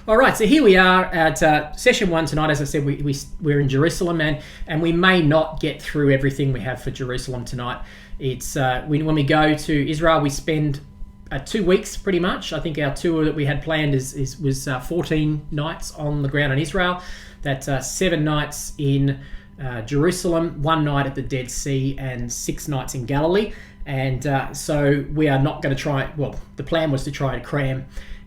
All right, so here we are at session 1 tonight. As I said, we're in Jerusalem, and we may not get through everything we have for Jerusalem tonight. It's when we go to Israel, we spend 2 weeks pretty much. I think our tour that we had planned was 14 nights on the ground in Israel. That's 7 nights in Jerusalem, 1 night at the Dead Sea, and 6 nights in Galilee. And so we are not going to try. Well, the plan was to try to cram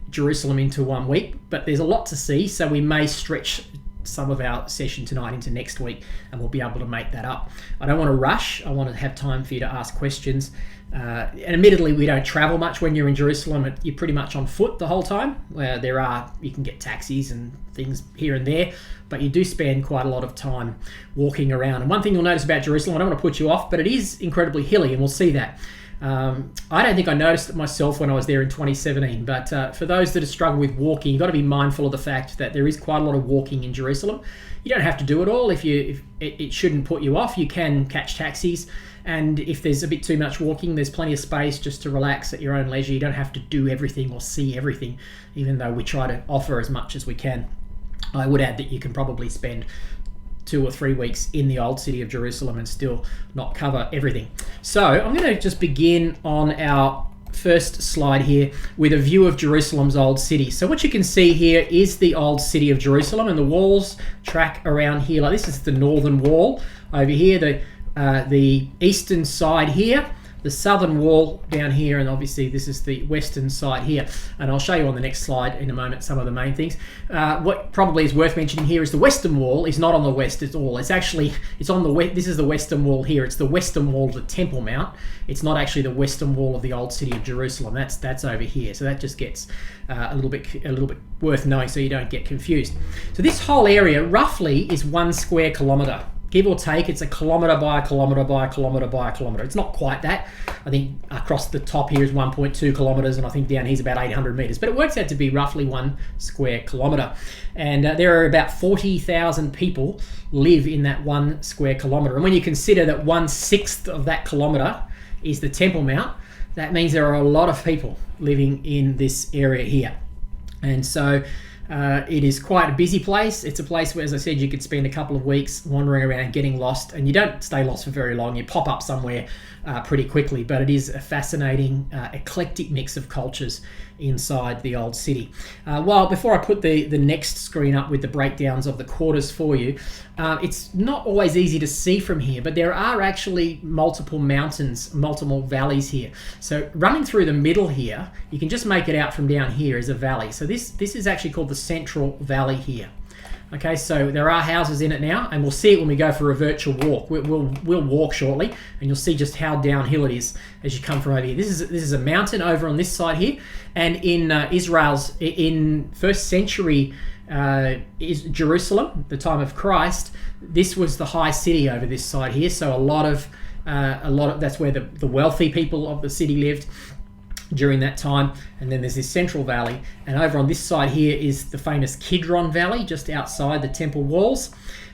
Jerusalem into 1 week, but there's a lot to see, so we may stretch some of our session tonight into next week, and we'll be able to make that up. I don't want to rush. I want to have time for you to ask questions. And admittedly, we don't travel much when you're in Jerusalem. You're pretty much on foot the whole time. You can get taxis and things here and there, but you do spend quite a lot of time walking around. And one thing you'll notice about Jerusalem, I don't want to put you off, but it is incredibly hilly, and we'll see that. I don't think I noticed it myself when I was there in 2017, but for those that have struggled with walking, you've got to be mindful of the fact that there is quite a lot of walking in Jerusalem. You don't have to do it all. If it shouldn't put you off, you can catch taxis, and if there's a bit too much walking, there's plenty of space just to relax at your own leisure. You don't have to do everything or see everything, even though we try to offer as much as we can. I would add that you can probably spend 2 or 3 weeks in the old city of Jerusalem and still not cover everything. So I'm going to just begin on our first slide here with a view of Jerusalem's old city. So what you can see here is the old city of Jerusalem, and the walls track around here. Like this is the northern wall over here, the eastern side here, the southern wall down here, and obviously this is the western side here. And I'll show you on the next slide in a moment some of the main things. What probably is worth mentioning here is the western wall is not on the west at all. It's on the west. This is the western wall here. It's the western wall of the Temple Mount. It's not actually the western wall of the old city of Jerusalem. That's over here. So that just gets a little bit worth knowing so you don't get confused. So this whole area roughly is 1 square kilometre. Give or take, it's a kilometre by a kilometre by a kilometre by a kilometre. It's not quite that. I think across the top here is 1.2 kilometres, and I think down here is about 800 metres. But it works out to be roughly 1 square kilometre. And there are about 40,000 people live in that 1 square kilometre. And when you consider that 1/6 of that kilometre is the Temple Mount, that means there are a lot of people living in this area here. And so it is quite a busy place. It's a place where, as I said, you could spend a couple of weeks wandering around, getting lost, and you don't stay lost for very long. You pop up somewhere pretty quickly, but it is a fascinating, eclectic mix of cultures inside the old city. Before I put the next screen up with the breakdowns of the quarters for you, it's not always easy to see from here, but there are actually multiple mountains, multiple valleys here. So running through the middle here, you can just make it out from down here as a valley. So this is actually called the Central Valley here. Okay, so there are houses in it now, and we'll see it when we go for a virtual walk. We'll walk shortly, and you'll see just how downhill it is as you come from over here. This is a mountain over on this side here, and in in first century Jerusalem, the time of Christ, this was the high city over this side here. So a lot of that's where the wealthy people of the city lived during that time. And then there's this Central Valley, and over on this side here is the famous Kidron Valley just outside the temple walls,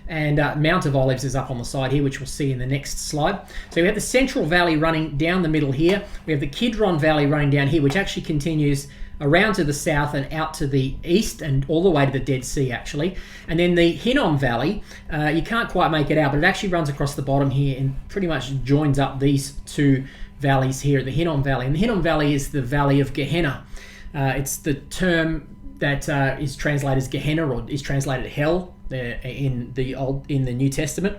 and Mount of Olives is up on the side here, which we'll see in the next slide. So we have the Central Valley running down the middle here. We have the Kidron Valley running down here, which actually continues around to the south and out to the east and all the way to the Dead Sea actually. And then the Hinnom Valley, you can't quite make it out, but it actually runs across the bottom here and pretty much joins up these two valleys here, the Hinnom Valley. And the Hinnom Valley is the Valley of Gehenna. It's the term that is translated as Gehenna, or is translated hell in the New Testament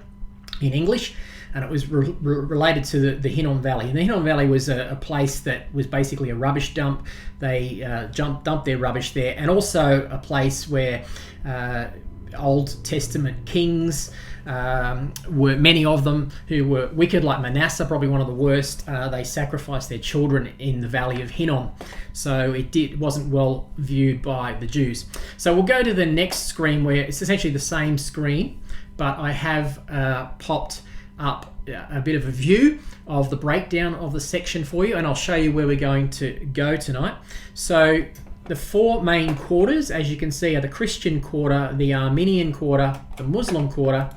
in English, and it was related to the Hinnom Valley. And the Hinnom Valley was a place that was basically a rubbish dump. They dumped their rubbish there, and also a place where Old Testament kings were, many of them who were wicked, like Manasseh, probably one of the worst. They sacrificed their children in the Valley of Hinnom, so it wasn't well viewed by the Jews. So we'll go to the next screen, where it's essentially the same screen, but I have popped up a bit of a view of the breakdown of the section for you, and I'll show you where we're going to go tonight. So the 4 main quarters, as you can see, are the Christian quarter, the Armenian quarter, the Muslim quarter,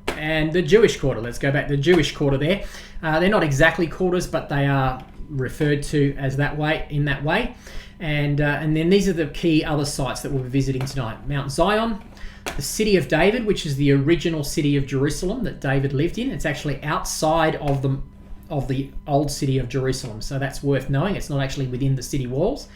and the Jewish quarter. Let's go back to the Jewish quarter there. They're not exactly quarters, but they are referred to as that way, in that way. And then these are the key other sites that we'll be visiting tonight. Mount Zion, the city of David, which is the original city of Jerusalem that David lived in. It's actually outside of the old city of Jerusalem, so that's worth knowing. It's not actually within the city walls.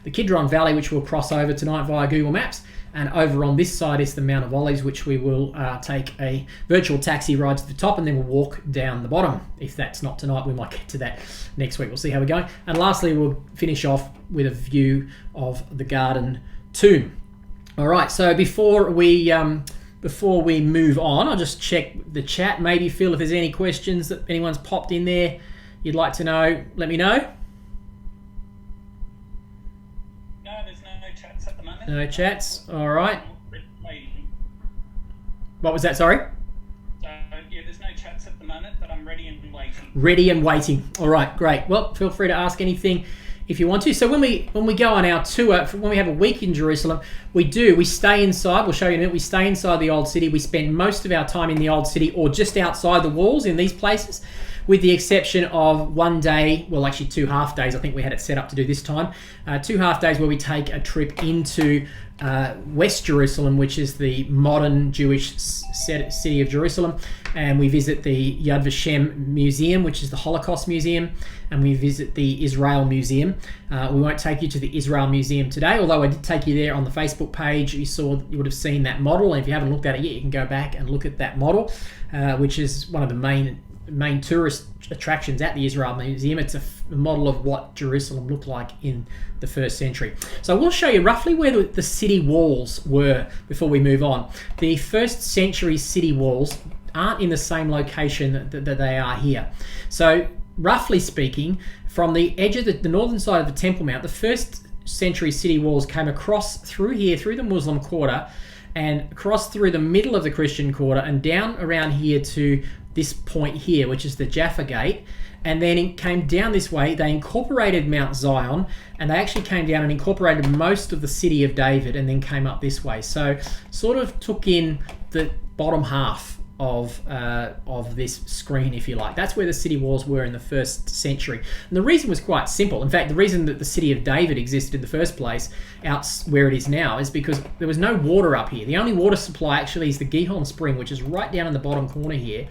The Kidron Valley, which we'll cross over tonight via Google Maps, and over on this side is the Mount of Olives, which we will take a virtual taxi ride to the top, and then we'll walk down the bottom. If that's not tonight, we might get to that next week. We'll see how we're going. And lastly, we'll finish off with a view of the Garden Tomb. All right, so before we move on, I'll just check the chat. Maybe, Phil, if there's any questions that anyone's popped in there you'd like to know, let me know. No, there's no chats at the moment. No chats, all right. What was that, sorry? So, yeah, there's no chats at the moment, but I'm ready and waiting. Ready and waiting. All right, great. Well, feel free to ask anything if you want to. So when we go on our tour, when we have a week in Jerusalem, we stay inside. We'll show you in a minute. We stay inside the old city. We spend most of our time in the old city or just outside the walls in these places, with the exception of one day, well, actually 2 half days. I think we had it set up to do this time. 2 half days where we take a trip into West Jerusalem, which is the modern Jewish city of Jerusalem, and we visit the Yad Vashem Museum, which is the Holocaust Museum, and we visit the Israel Museum. We won't take you to the Israel Museum today, although I did take you there on the Facebook page. You would have seen that model, and if you haven't looked at it yet, you can go back and look at that model, which is one of the main tourist attractions at the Israel Museum. It's a model of what Jerusalem looked like in the 1st century. So we'll show you roughly where the city walls were before we move on. The 1st century city walls aren't in the same location that they are here. So roughly speaking, from the edge of the northern side of the Temple Mount, the 1st century city walls came across through here, through the Muslim quarter, and across through the middle of the Christian quarter and down around here to this point here, which is the Jaffa Gate, and then it came down this way. They incorporated Mount Zion, and they actually came down and incorporated most of the city of David, and then came up this way. So sort of took in the bottom half of this screen, if you like. That's where the city walls were in the 1st century. And the reason was quite simple. In fact, the reason that the city of David existed in the first place, out where it is now, is because there was no water up here. The only water supply actually is the Gihon Spring, which is right down in the bottom corner here.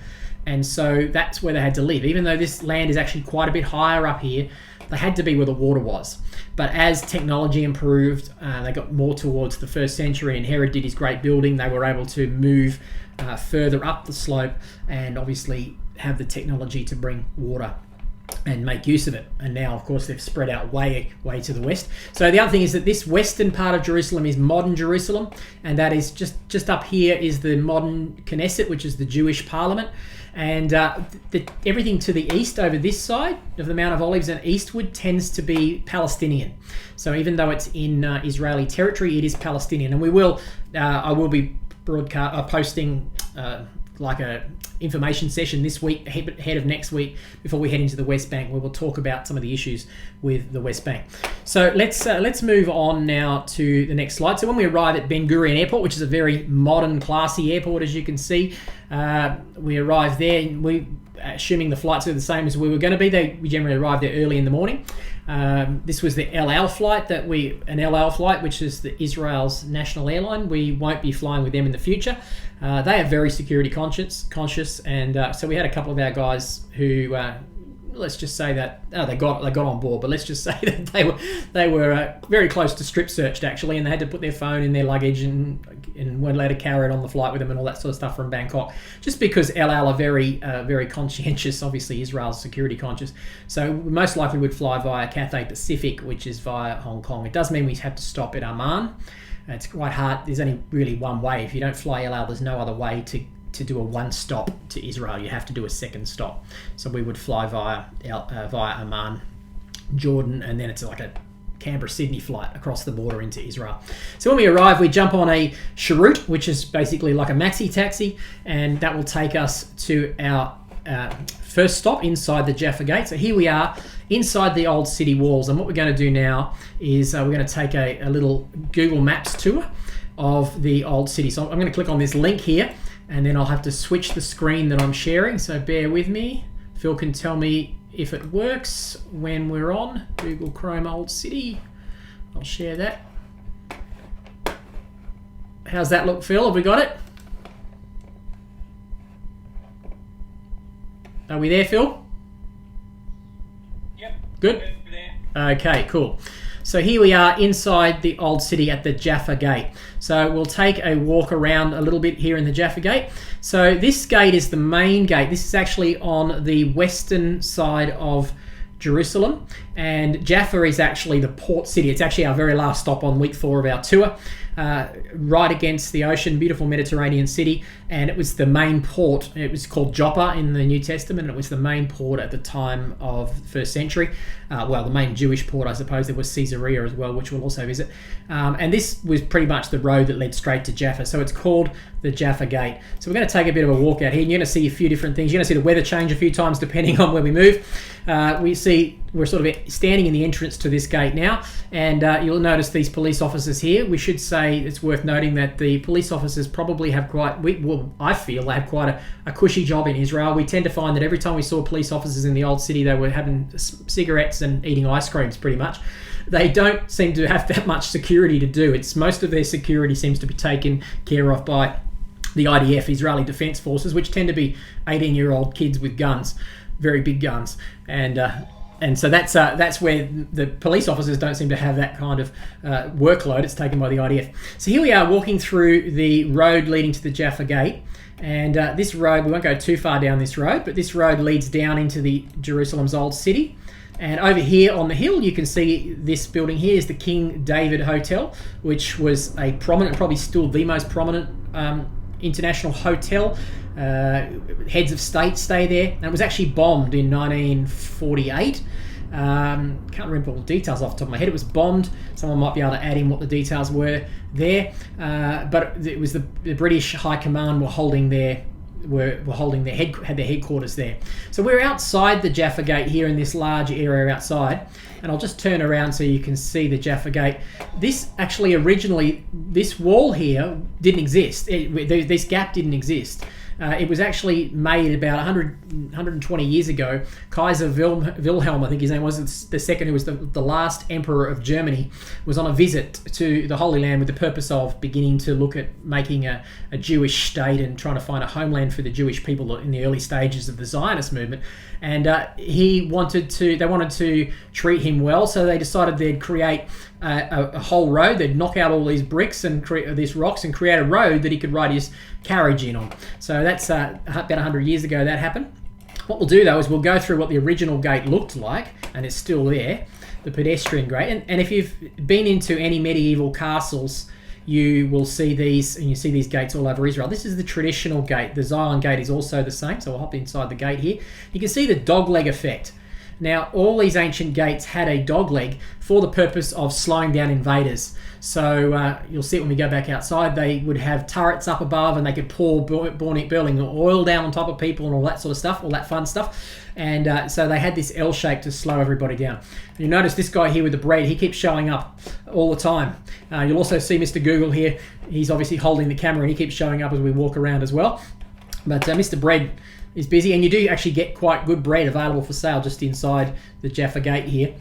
And so that's where they had to live. Even though this land is actually quite a bit higher up here, they had to be where the water was. But as technology improved, they got more towards the 1st century, and Herod did his great building. They were able to move further up the slope and obviously have the technology to bring water and make use of it. And now, of course, they've spread out way to the west. So the other thing is that this western part of Jerusalem is modern Jerusalem, and that is just up here is the modern Knesset, which is the Jewish parliament. And everything to the east over this side of the Mount of Olives and eastward tends to be Palestinian. So even though it's in Israeli territory, it is Palestinian. And I will be posting like a information session this week ahead of next week before we head into the West Bank, where we'll talk about some of the issues with the West Bank. So let's move on now to the next slide. So when we arrive at Ben Gurion Airport, which is a very modern, classy airport, as you can see, we arrive there. Assuming the flights are the same as we were going to be, we generally arrive there early in the morning. This was the El Al flight an El Al flight, which is Israel's national airline. We won't be flying with them in the future. They are very security conscious, and so we had a couple of our guys who, let's just say that they got on board, but let's just say that they were very close to strip searched actually, and they had to put their phone in their luggage and weren't allowed to carry it on the flight with them and all that sort of stuff from Bangkok, just because El Al are very conscientious. Obviously, Israel's security conscious, so we most likely would fly via Cathay Pacific, which is via Hong Kong. It does mean we have to stop at Amman. It's quite hard. There's only really one way. If you don't fly El Al, there's no other way to do a one stop to Israel. You have to do a second stop. So we would fly via Amman, Jordan, and then it's like a Canberra-Sydney flight across the border into Israel. So when we arrive, we jump on a Sharut, which is basically like a maxi taxi, and that will take us to our first stop inside the Jaffa Gate. So here we are inside the old city walls, and what we're going to do now is we're going to take a little Google Maps tour of the old city. So I'm going to click on this link here, and then I'll have to switch the screen that I'm sharing, so bear with me. Phil can tell me if it works when we're on Google Chrome Old City. I'll share that. How's that look, Phil? Have we got it? Are we there, Phil? Yep. Good. There. Okay, cool. So here we are inside the old city at the Jaffa Gate. So we'll take a walk around a little bit here in the Jaffa Gate. So this gate is the main gate. This is actually on the western side of Jerusalem, and Jaffa is actually the port city. It's actually our very last stop on week 4 of our tour. Right against the ocean, beautiful Mediterranean city, and it was the main port. It was called Joppa in the New Testament, and it was the main port at the time of the first century. Well, the main Jewish port, I suppose. There was Caesarea as well, which we'll also visit. And this was pretty much the road that led straight to Jaffa, so it's called the Jaffa Gate. So we're going to take a bit of a walk out here, and you're going to see a few different things. You're going to see the weather change a few times depending on where we move. We're sort of standing in the entrance to this gate now, and you'll notice these police officers here. We should say it's worth noting that the police officers probably have I feel they have quite a cushy job in Israel. We tend to find that every time we saw police officers in the old city, they were having cigarettes and eating ice creams pretty much. They don't seem to have that much security to do. Most of their security seems to be taken care of by the IDF, Israeli Defense Forces, which tend to be 18-year-old kids with guns, very big guns, and so that's where the police officers don't seem to have that kind of workload. It's taken by the IDF. So here we are walking through the road leading to the Jaffa Gate, and this road, we won't go too far down this road, but this road leads down into the Jerusalem's old city. And over here on the hill, you can see this building here is the King David Hotel, which was a prominent, probably still the most prominent international hotel. Heads of state stay there, and it was actually bombed in 1948. Can't remember all the details off the top of my head. It was bombed. Someone might be able to add in what the details were there, but it was the British High Command had their headquarters there. So we're outside the Jaffa Gate here in this large area outside, and I'll just turn around so you can see the Jaffa Gate. This actually originally, this wall here didn't exist. This gap didn't exist. It was actually made about 120 years ago. Kaiser Wilhelm, I think his name was, the second, who was the last emperor of Germany, was on a visit to the Holy Land with the purpose of beginning to look at making a Jewish state and trying to find a homeland for the Jewish people in the early stages of the Zionist movement. And they wanted to treat him well, so they decided they'd create a whole road. They'd knock out all these bricks and these rocks and create a road that he could ride his carriage in on. So that's about 100 years ago that happened. What we'll do though is we'll go through what the original gate looked like, and it's still there, the pedestrian gate. And if you've been into any medieval castles, you will see these, and you see these gates all over Israel. This is the traditional gate. The Zion gate is also the same, so we'll hop inside the gate here. You can see the dogleg effect. Now, all these ancient gates had a dogleg for the purpose of slowing down invaders. So you'll see it when we go back outside. They would have turrets up above, and they could pour burning oil down on top of people and all that sort of stuff, all that fun stuff. And so they had this L shape to slow everybody down. You notice this guy here with the bread, he keeps showing up all the time. You'll also see Mr. Google here. He's obviously holding the camera, and he keeps showing up as we walk around as well. But Mr. Bread is busy, and you do actually get quite good bread available for sale just inside the Jaffa Gate here.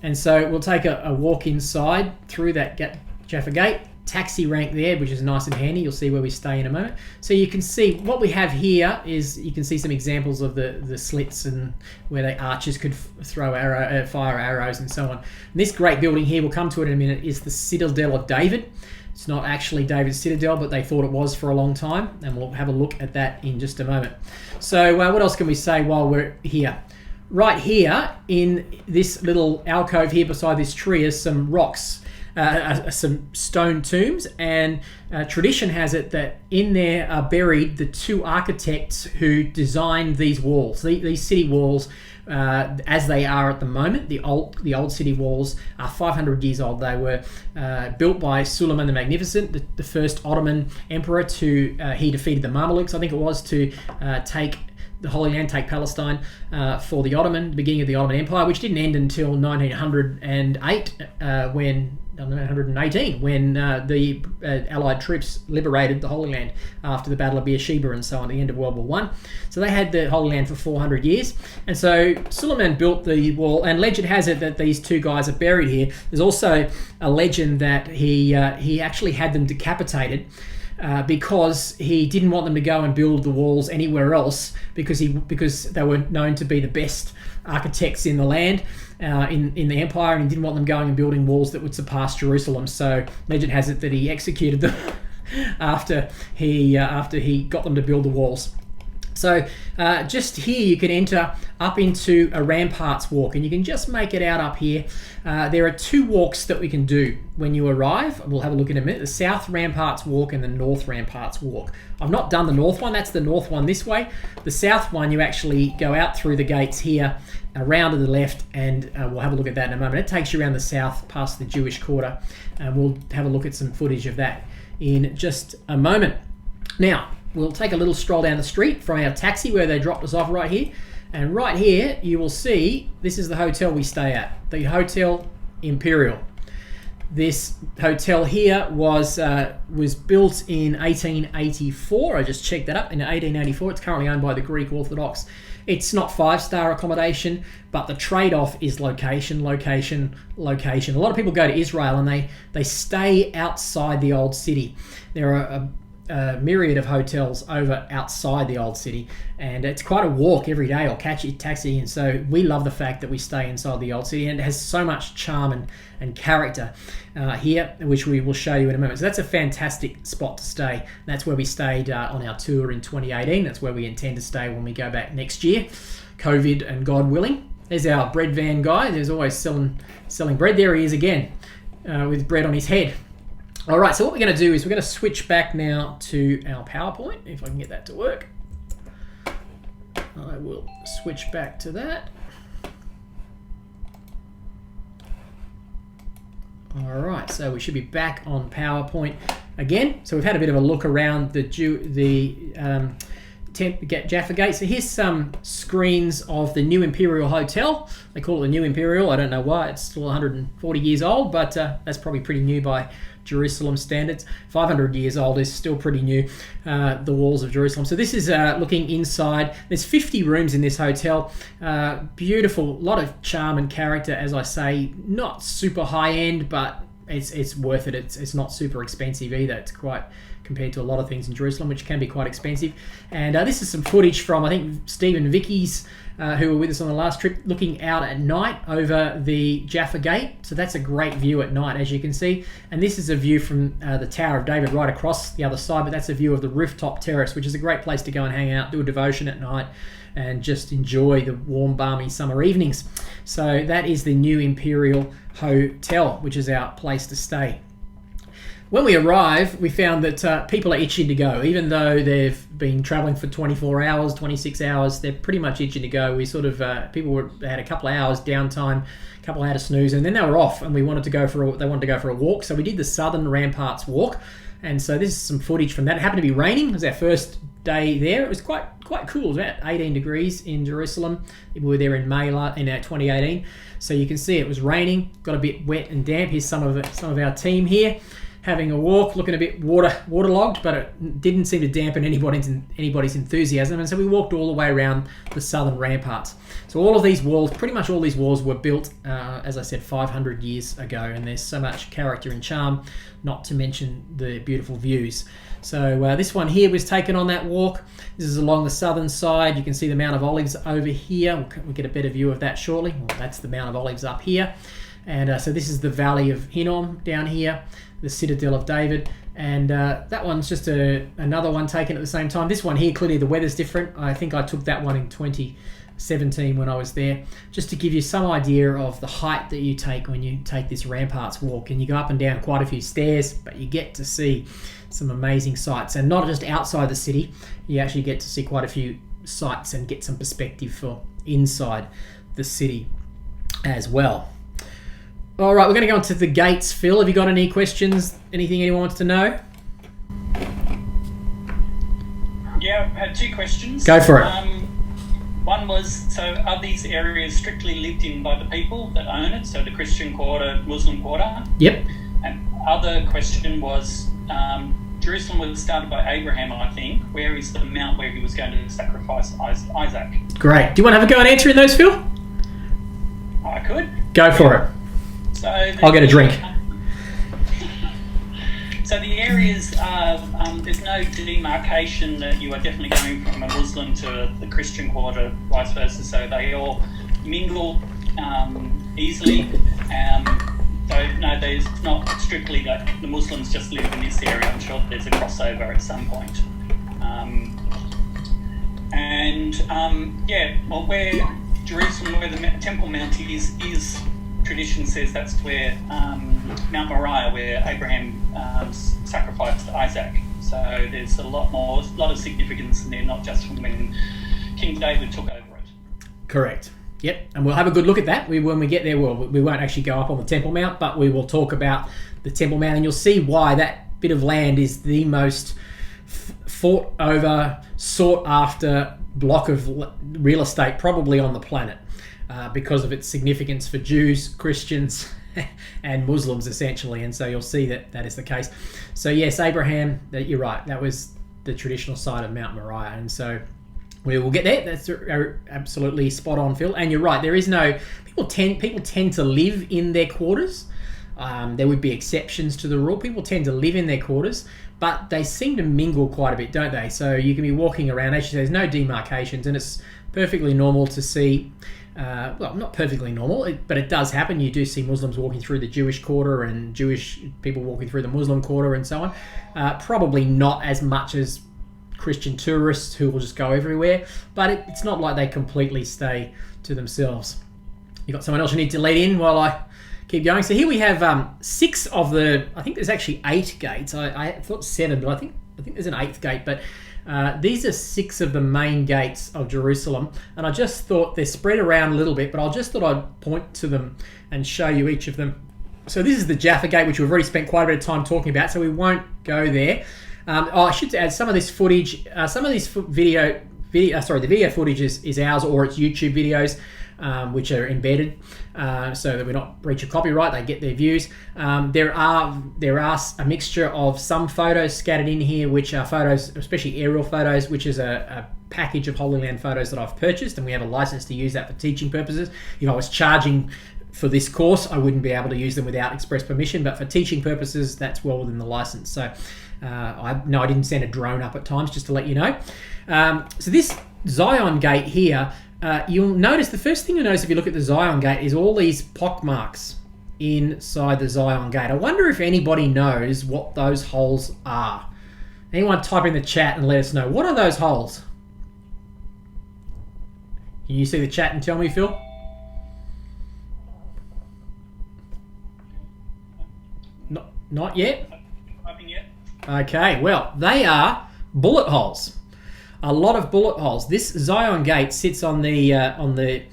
And so we'll take a walk inside through that Jaffa Gate. Taxi rank there, which is nice and handy. You'll see where we stay in a moment. So you can see what we have here is, you can see some examples of the slits and where the archers could fire arrows and so on. And this great building here, we'll come to it in a minute, is the Citadel of David. It's not actually David's Citadel, but they thought it was for a long time, and we'll have a look at that in just a moment. So what else can we say while we're here? Right here in this little alcove here beside this tree is some rocks, some stone tombs, and tradition has it that in there are buried the two architects who designed these walls, these city walls. As they are at the moment, the old city walls are 500 years old. They were built by Suleiman the Magnificent, the first Ottoman emperor. He defeated the Mamluks, I think it was, to take the Holy Land, take Palestine for the Ottoman, the beginning of the Ottoman Empire, which didn't end until 1918, when the Allied troops liberated the Holy Land after the Battle of Beersheba and so on, the end of World War I. So they had the Holy Land for 400 years. And so Suleiman built the wall, and legend has it that these two guys are buried here. There's also a legend that he actually had them decapitated because he didn't want them to go and build the walls anywhere else, because they were known to be the best architects in the land, in the empire, and he didn't want them going and building walls that would surpass Jerusalem. So legend has it that he executed them after he got them to build the walls. So just here you can enter up into a ramparts walk, and you can just make it out up here. There are two walks that we can do when you arrive. We'll have a look in a minute. The South Ramparts walk and the North Ramparts walk. I've not done the North one. That's the North one this way. The South one, you actually go out through the gates here, around to the left, and we'll have a look at that in a moment. It takes you around the south past the Jewish Quarter, and we'll have a look at some footage of that in just a moment. Now, we'll take a little stroll down the street from our taxi where they dropped us off right here. And right here, you will see, this is the hotel we stay at, the Hotel Imperial. This hotel here was built in 1884. I just checked that up, in 1884. It's currently owned by the Greek Orthodox. It's not 5-star accommodation, but the trade-off is location, location, location. A lot of people go to Israel and they stay outside the old city. There are a myriad of hotels over outside the old city, and it's quite a walk every day, or catch a taxi. And so we love the fact that we stay inside the old city, and it has so much charm and character here, which we will show you in a moment. So that's a fantastic spot to stay. That's where we stayed on our tour in 2018. That's where we intend to stay when we go back next year, COVID and God willing. There's our bread van guy. There's always selling bread. There he is again, with bread on his head. All right, so what we're going to do is we're going to switch back now to our PowerPoint, if I can get that to work. I will switch back to that. All right, so we should be back on PowerPoint again. So we've had a bit of a look around the Jaffa Gate. So here's some screens of the New Imperial Hotel. They call it the New Imperial. I don't know why. It's still 140 years old, but that's probably pretty new by Jerusalem standards. 500 years old is still pretty new, the walls of Jerusalem. So this is looking inside. There's 50 rooms in this hotel. Beautiful, lot of charm and character, as I say. Not super high end, but it's worth it. It's not super expensive either. It's quite, compared to a lot of things in Jerusalem, which can be quite expensive. And this is some footage from, I think, Steve and Vicky's, who were with us on the last trip, looking out at night over the Jaffa Gate. So that's a great view at night, as you can see. And this is a view from the Tower of David right across the other side, but that's a view of the rooftop terrace, which is a great place to go and hang out, do a devotion at night, and just enjoy the warm, balmy summer evenings. So that is the New Imperial Hotel, which is our place to stay. When we arrive, we found that people are itching to go. Even though they've been traveling for 24 hours, 26 hours, they're pretty much itching to go. We sort of, people had a couple of hours downtime, a couple of hours snooze, and then they were off, and they wanted to go for a walk. So we did the Southern Ramparts walk. And so this is some footage from that. It happened to be raining. It was our first day there. It was quite cool. It was about 18 degrees in Jerusalem. We were there in May in 2018. So you can see it was raining, got a bit wet and damp. Here's some of our team here, having a walk, looking a bit waterlogged, but it didn't seem to dampen anybody's enthusiasm. And so we walked all the way around the Southern Ramparts. So all of these walls, pretty much all these walls, were built, as I said, 500 years ago. And there's so much character and charm, not to mention the beautiful views. So this one here was taken on that walk. This is along the southern side. You can see the Mount of Olives over here. We'll get a better view of that shortly. Well, that's the Mount of Olives up here. And so this is the Valley of Hinnom down here, the Citadel of David. And that one's just another one taken at the same time. This one here, clearly the weather's different. I think I took that one in 2017 when I was there, just to give you some idea of the height that you take when you take this Ramparts walk. And you go up and down quite a few stairs, but you get to see some amazing sights. And not just outside the city, you actually get to see quite a few sights and get some perspective for inside the city as well. All right, we're going to go on to the gates. Phil, have you got any questions? Anything anyone wants to know? Yeah, I had two questions. Go for it. One was, so are these areas strictly lived in by the people that own it, so the Christian quarter, Muslim quarter? Yep. And other question was, Jerusalem was started by Abraham, I think. Where is the mount where he was going to sacrifice Isaac? Great. Do you want to have a go at answering those, Phil? I could. Go for it. So I'll get a drink. So the areas are, there's no demarcation that you are definitely going from a Muslim to the Christian quarter, vice versa. So they all mingle easily. So no, there's not strictly that the Muslims just live in this area. I'm sure there's a crossover at some point. Where Jerusalem, where the Temple Mount is tradition says that's where Mount Moriah, where Abraham sacrificed Isaac. So there's a lot of significance in there, not just from when King David took over it. Correct. Yep, and we'll have a good look at that. When we get there, we won't actually go up on the Temple Mount, but we will talk about the Temple Mount, and you'll see why that bit of land is the most fought over, sought after block of real estate probably on the planet, because of its significance for Jews, Christians, and Muslims essentially. And so you'll see that is the case. So yes, Abraham, you're right, that was the traditional site of Mount Moriah, and so we will get there. That's absolutely spot on, Phil. And you're right, there is no people tend to live in their quarters. There would be exceptions to the rule. People tend to live in their quarters, but they seem to mingle quite a bit, don't they? So you can be walking around, as you say, there's no demarcations, and it's perfectly normal to see, well, not perfectly normal, but it does happen. You do see Muslims walking through the Jewish quarter and Jewish people walking through the Muslim quarter and so on. Probably not as much as Christian tourists who will just go everywhere, but it's not like they completely stay to themselves. You got someone else you need to lead in while I keep going? So here we have 6 of the, I think there's actually 8 gates. I thought 7, but I think there's an 8th gate, but these are 6 of the main gates of Jerusalem, and I just thought they're spread around a little bit, but I just thought I'd point to them and show you each of them. So this is the Jaffa Gate, which we've already spent quite a bit of time talking about, so we won't go there. I should add some of this footage, the video footage is ours, or it's YouTube videos, which are embedded, so that we're not breach of copyright. They get their views. There are a mixture of some photos scattered in here, which are photos, especially aerial photos, which is a package of Holy Land photos that I've purchased, and we have a license to use that for teaching purposes. If I was charging for this course, I wouldn't be able to use them without express permission, but for teaching purposes, that's well within the license. So I didn't send a drone up at times, just to let you know. So this Zion Gate here, you'll notice, the first thing you'll notice if you look at the Zion Gate is all these pockmarks inside the Zion Gate. I wonder if anybody knows what those holes are. Anyone type in the chat and let us know. What are those holes? Can you see the chat and tell me, Phil? Not yet? Nothing yet. Okay, well, they are bullet holes. A lot of bullet holes. This Zion Gate sits on the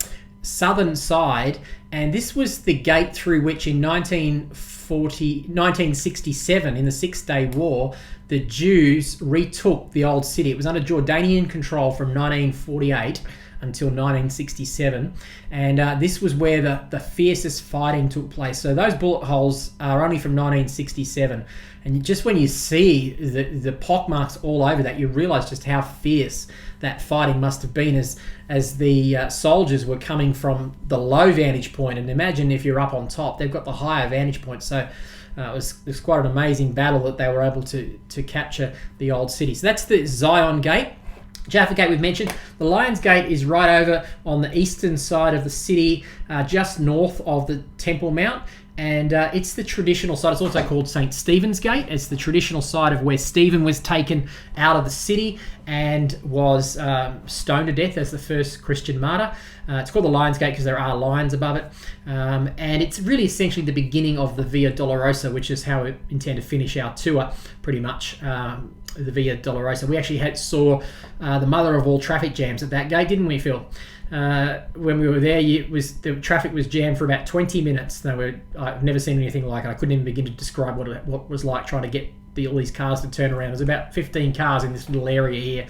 southern side, and this was the gate through which in 1967, in the Six-Day War, the Jews retook the old city. It was under Jordanian control from 1948 until 1967, and this was where the fiercest fighting took place. So those bullet holes are only from 1967, and just when you see the pockmarks all over that, you realise just how fierce that fighting must have been as the soldiers were coming from the low vantage point. And imagine if you're up on top, they've got the higher vantage point. So it was quite an amazing battle that they were able to capture the old city. So that's the Zion Gate. Jaffa Gate we've mentioned. The Lions Gate is right over on the eastern side of the city, just north of the Temple Mount, and it's the traditional site. It's also called St. Stephen's Gate. It's the traditional site of where Stephen was taken out of the city and was stoned to death as the first Christian martyr. It's called the Lions Gate because there are lions above it, and it's really essentially the beginning of the Via Dolorosa, which is how we intend to finish our tour, pretty much. The Via Dolorosa. We actually saw the mother of all traffic jams at that gate, didn't we, Phil? When we were there, the traffic was jammed for about 20 minutes. I've never seen anything like it. I couldn't even begin to describe what it was like trying to get all these cars to turn around. There's about 15 cars in this little area here.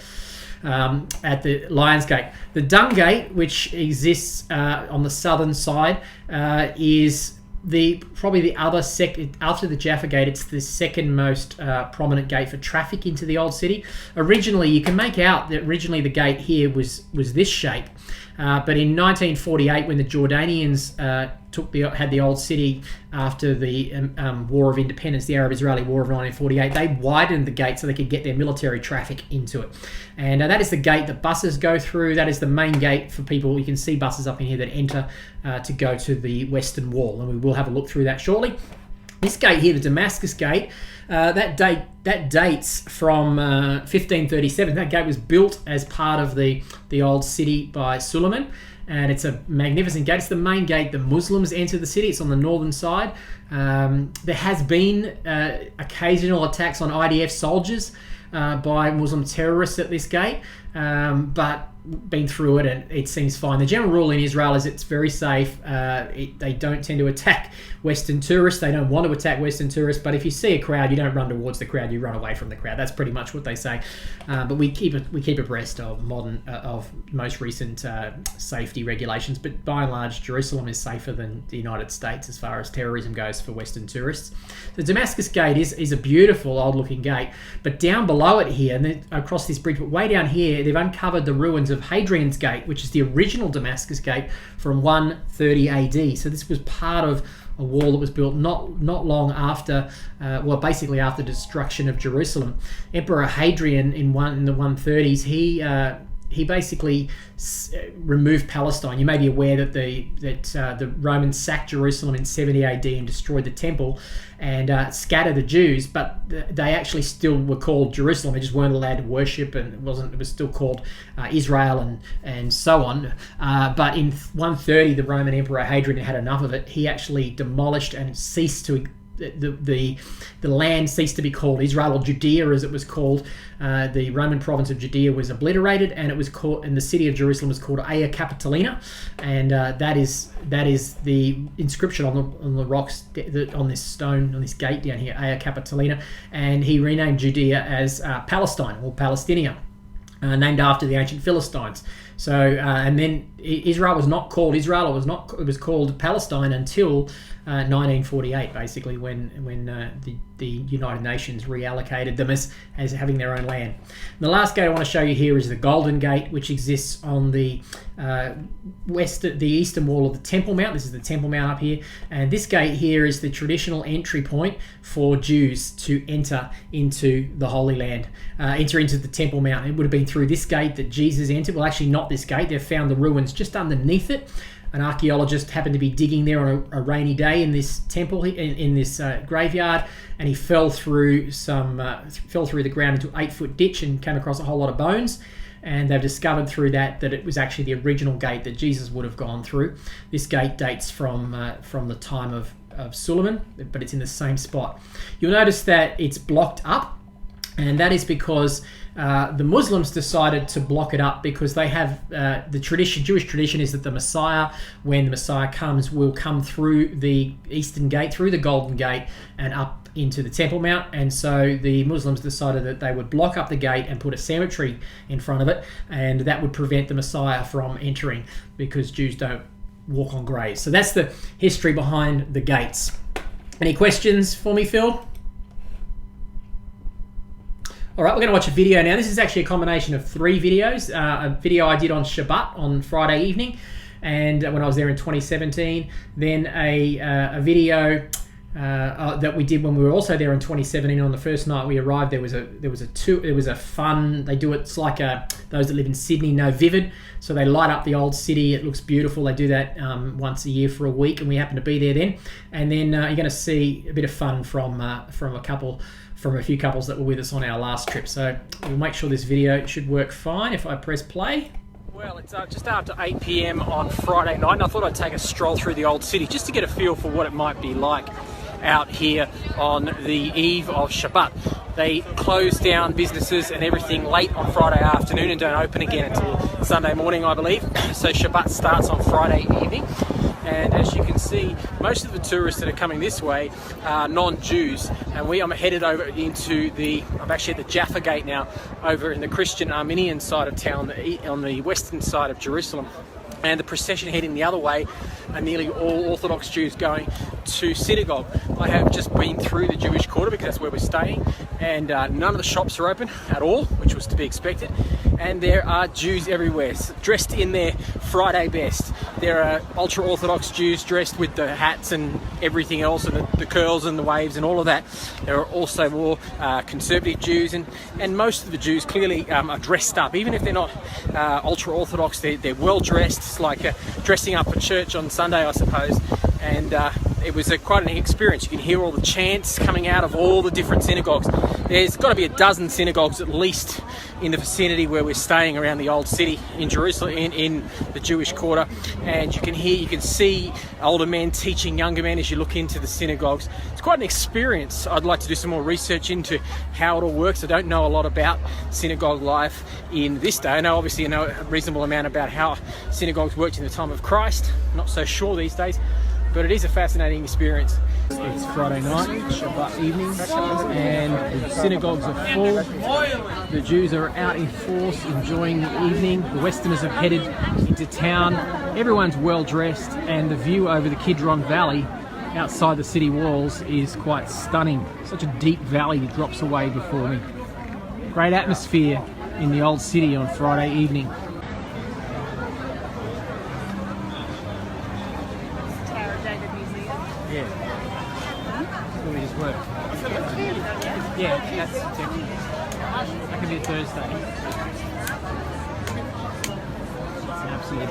At the Lions Gate. The Dung Gate, which exists on the southern side, is probably the other after the Jaffa Gate. It's the second most prominent gate for traffic into the old city. Originally, you can make out that originally the gate here was this shape, but in 1948, when the Jordanians had the old city after the War of Independence, the Arab-Israeli War of 1948, they widened the gate so they could get their military traffic into it. And that is the gate that buses go through. That is the main gate for people. You can see buses up in here that enter to go to the Western Wall, and we will have a look through that shortly. This gate here, the Damascus Gate, that dates from 1537. That gate was built as part of the old city by Suleiman, and it's a magnificent gate. It's the main gate the Muslims enter the city. It's on the northern side. There has been occasional attacks on IDF soldiers by Muslim terrorists at this gate, but been through it and it seems fine. The general rule in Israel is it's very safe. They don't tend to attack Western tourists. They don't want to attack Western tourists, but if you see a crowd, you don't run towards the crowd, you run away from the crowd. That's pretty much what they say. But we keep abreast of most recent safety regulations, but by and large Jerusalem is safer than the United States as far as terrorism goes for Western tourists. The Damascus Gate is a beautiful old looking gate, but down below it here, and then across this bridge, but way down here, they've uncovered the ruins of Hadrian's Gate, which is the original Damascus Gate from 130 AD. So this was part of a wall that was built not long after, basically after the destruction of Jerusalem. Emperor Hadrian in the 130s, he basically removed Palestine. You may be aware that the Romans sacked Jerusalem in 70 AD and destroyed the temple and scattered the Jews, but they actually still were called Jerusalem. They just weren't allowed to worship, and it was still called Israel and so on. But in 130, the Roman Emperor Hadrian had enough of it. He actually demolished and ceased to the land ceased to be called Israel, or Judea as it was called. The Roman province of Judea was obliterated, and it was called, and the city of Jerusalem was called Aya Capitolina, and that is the inscription on the rocks, on this stone, on this gate down here, Aya Capitolina. And he renamed Judea as Palestine, or Palestinia, named after the ancient Philistines. So and then Israel was not called Israel. It was called Palestine until 1948, basically, when the United Nations reallocated them as having their own land. And the last gate I want to show you here is the Golden Gate, which exists on the eastern wall of the Temple Mount. This is the Temple Mount up here, and this gate here is the traditional entry point for Jews to enter into the Holy Land, enter into the Temple Mount. It would have been through this gate that Jesus entered. Well, actually not this gate. They've found the ruins just underneath it. An archaeologist happened to be digging there on a rainy day in this temple, in this graveyard, and he fell through the ground into an 8-foot ditch and came across a whole lot of bones. And they've discovered through that it was actually the original gate that Jesus would have gone through. This gate dates from the time of Suleiman, but it's in the same spot. You'll notice that it's blocked up, and that is because the Muslims decided to block it up because they have the Jewish tradition is that the Messiah, when the Messiah comes, will come through the Eastern Gate, through the Golden Gate, and up into the Temple Mount. And so the Muslims decided that they would block up the gate and put a cemetery in front of it, and that would prevent the Messiah from entering, because Jews don't walk on graves. So that's the history behind the gates. Any questions for me, Phil? All right, we're going to watch a video now. This is actually a combination of 3 videos. A video I did on Shabbat on Friday evening, and when I was there in 2017. Then a video that we did when we were also there in 2017. On the first night we arrived, there was a fun. They do it. It's like those that live in Sydney know Vivid. So they light up the old city. It looks beautiful. They do that once a year for a week, and we happened to be there then. And then you're going to see a bit of fun from a few couples that were with us on our last trip. So we'll make sure this video should work fine if I press play. Well, it's just after 8 p.m. on Friday night, and I thought I'd take a stroll through the old city just to get a feel for what it might be like out here on the eve of Shabbat. They close down businesses and everything late on Friday afternoon and don't open again until Sunday morning, I believe. So Shabbat starts on Friday evening. and as you can see, most of the tourists that are coming this way are non-Jews, and I'm headed over into I'm actually at the Jaffa Gate now, over in the Christian Armenian side of town, on the western side of Jerusalem. And the procession heading the other way are nearly all Orthodox Jews going to synagogue. I have just been through the Jewish quarter because that's where we're staying, and none of the shops are open at all, which was to be expected. And there are Jews everywhere, dressed in their Friday best. There are ultra-Orthodox Jews dressed with the hats and everything else, and the curls and the waves and all of that. There are also more conservative Jews, and most of the Jews clearly are dressed up. Even if they're not ultra-Orthodox, they're well-dressed. It's like dressing up for church on Sunday, I suppose. And it was quite an experience. You can hear all the chants coming out of all the different synagogues. There's got to be a dozen synagogues at least in the vicinity where we're staying around the old city in Jerusalem, in the Jewish quarter. And you can see older men teaching younger men as you look into the synagogues. It's quite an experience. I'd like to do some more research into how it all works. I don't know a lot about synagogue life in this day. I know obviously a reasonable amount about how synagogues worked in the time of Christ. Not so sure these days, but it is a fascinating experience. It's Friday night, Shabbat evening, and the synagogues are full. The Jews are out in force, enjoying the evening. The Westerners have headed into town. Everyone's well dressed, and the view over the Kidron Valley outside the city walls is quite stunning. Such a deep valley that drops away before me. Great atmosphere in the old city on Friday evening. Yeah. We just work. Yeah, that's it. That could be a Thursday. It's an absolute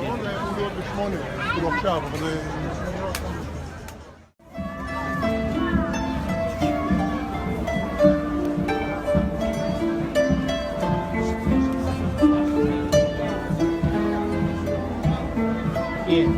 yeah.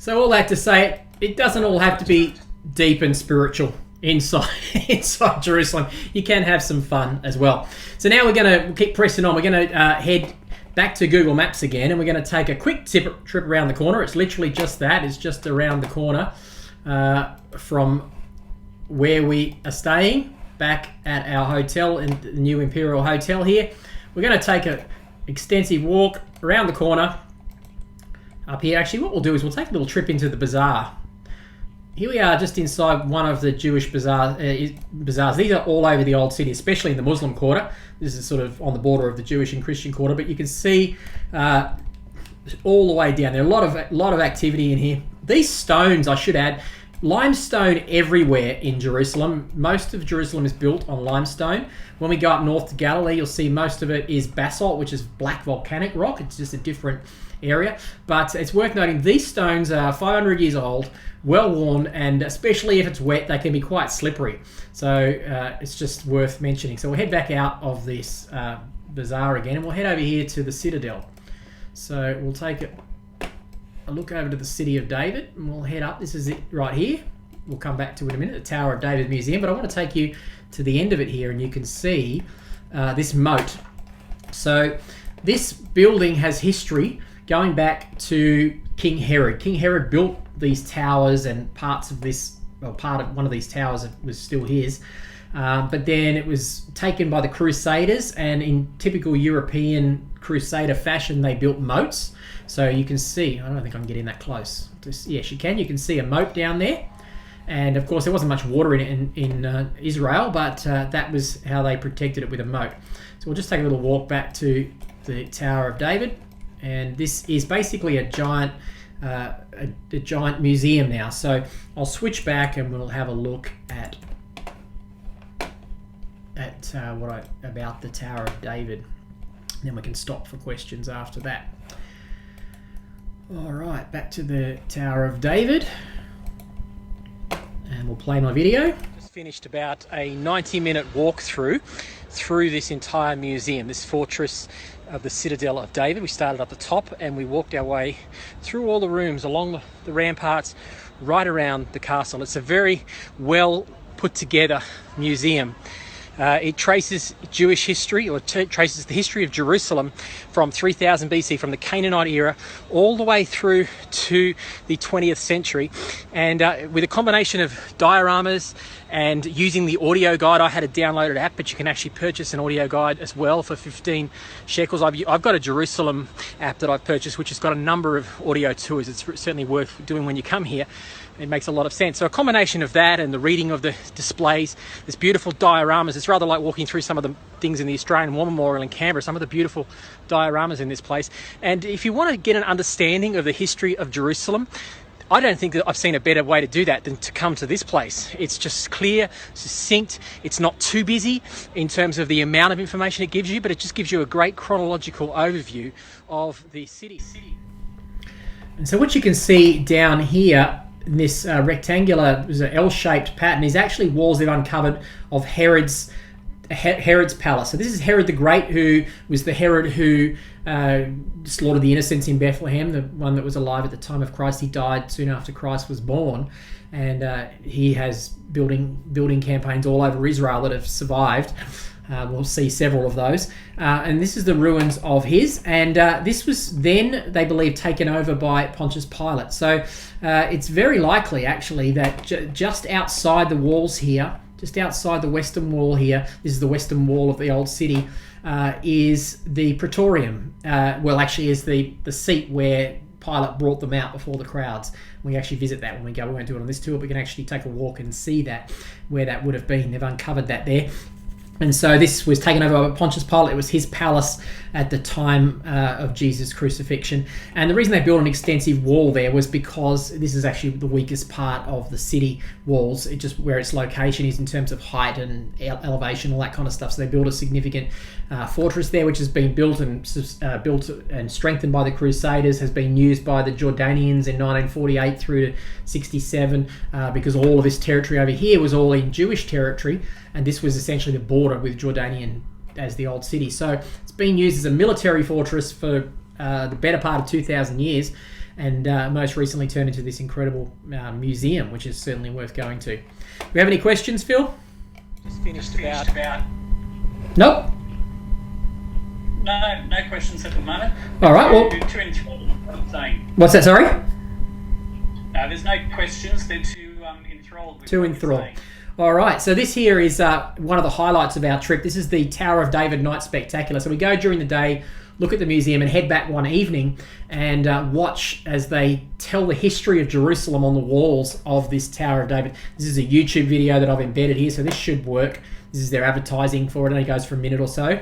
So all that to say, it doesn't all have to be deep and spiritual inside Jerusalem. You can have some fun as well. So now we're going to keep pressing on. We're going to head back to Google Maps again, and we're going to take a quick trip around the corner. It's literally just that. It's just around the corner from where we are staying, back at our hotel in the new Imperial Hotel here. We're going to take extensive walk around the corner up here. Actually, what we'll do is we'll take a little trip into the bazaar. Here we are just inside one of the Jewish bazaars. These are all over the old city, especially in the Muslim quarter. This is sort of on the border of the Jewish and Christian quarter, but you can see all the way down there. A lot of activity in here. These stones, I should add, limestone everywhere in Jerusalem. Most of Jerusalem is built on limestone. When we go up north to Galilee, you'll see most of it is basalt, which is black volcanic rock. It's just a different area. But it's worth noting these stones are 500 years old, well worn, and especially if it's wet, they can be quite slippery. So it's just worth mentioning. So we'll head back out of this bazaar again, and we'll head over here to the Citadel. So we'll take a look over to the City of David, and we'll head up. This is it right here. We'll come back to it in a minute, the Tower of David Museum. But I want to take you to the end of it here, and you can see this moat. So this building has history going back to King Herod. King Herod built these towers, and parts of this, well, part of one of these towers was still his. But then it was taken by the Crusaders, and in typical European Crusader fashion, they built moats. So you can see, I don't think I can get in that close. Yes, you can. You can see a moat down there. And of course, there wasn't much water in it in Israel, but that was how they protected it, with a moat. So we'll just take a little walk back to the Tower of David. And this is basically a giant museum now. So I'll switch back and we'll have a look at about the Tower of David. Then we can stop for questions after that. All right, back to the Tower of David, and we'll play my video. Just finished about a 90-minute walk through this entire museum, this fortress of the Citadel of David. We started up the top and we walked our way through all the rooms, along the ramparts, right around the castle. It's a very well put together museum. It traces Jewish history, or traces the history of Jerusalem from 3000 BC, from the Canaanite era, all the way through to the 20th century. And with a combination of dioramas and using the audio guide, I had a downloaded app, but you can actually purchase an audio guide as well for 15 shekels. I've got a Jerusalem app that I've purchased, which has got a number of audio tours. It's certainly worth doing when you come here. It makes a lot of sense. So a combination of that and the reading of the displays, this beautiful dioramas. It's rather like walking through some of the things in the Australian War Memorial in Canberra, some of the beautiful dioramas in this place. And if you want to get an understanding of the history of Jerusalem, I don't think that I've seen a better way to do that than to come to this place. It's just clear, succinct. It's not too busy in terms of the amount of information it gives you, but it just gives you a great chronological overview of the city. And so what you can see down here, this rectangular, L-shaped pattern, is actually walls they've uncovered of Herod's palace. So this is Herod the Great, who was the Herod who slaughtered the innocents in Bethlehem, the one that was alive at the time of Christ. He died soon after Christ was born, and he has building campaigns all over Israel that have survived. We'll see several of those. And this is the ruins of his. And this was then, they believe, taken over by Pontius Pilate. So it's very likely, actually, that just outside the walls here, just outside the western wall here, this is the western wall of the old city, is the Praetorium. Well, actually, is the seat where Pilate brought them out before the crowds. We actually visit that when we go. We won't do it on this tour, but we can actually take a walk and see that, where that would have been. They've uncovered that there. And so this was taken over by Pontius Pilate. It was his palace at the time of Jesus' crucifixion. And the reason they built an extensive wall there was because this is actually the weakest part of the city walls. It just where its location is in terms of height and elevation, all that kind of stuff. So they built a significant fortress there, which has been built and strengthened by the Crusaders, has been used by the Jordanians in 1948 through to 67, because all of this territory over here was all in Jewish territory. And this was essentially the border with Jordanian as the old city. So it's been used as a military fortress for the better part of 2,000 years, and most recently turned into this incredible museum, which is certainly worth going to. Do we have any questions, Phil? Just finished about... Nope. No questions at the moment. All right, well... Too enthralled, I'm saying. What's that, sorry? No, there's no questions. They're too enthralled. Too enthralled. All right, so this here is one of the highlights of our trip. This is the Tower of David Night Spectacular. So we go during the day look at the museum and head back one evening and watch as they tell the history of Jerusalem on the walls of this Tower of David. This is a YouTube video that I've embedded here, so this should work. This is their advertising for it, and it goes for a minute or so.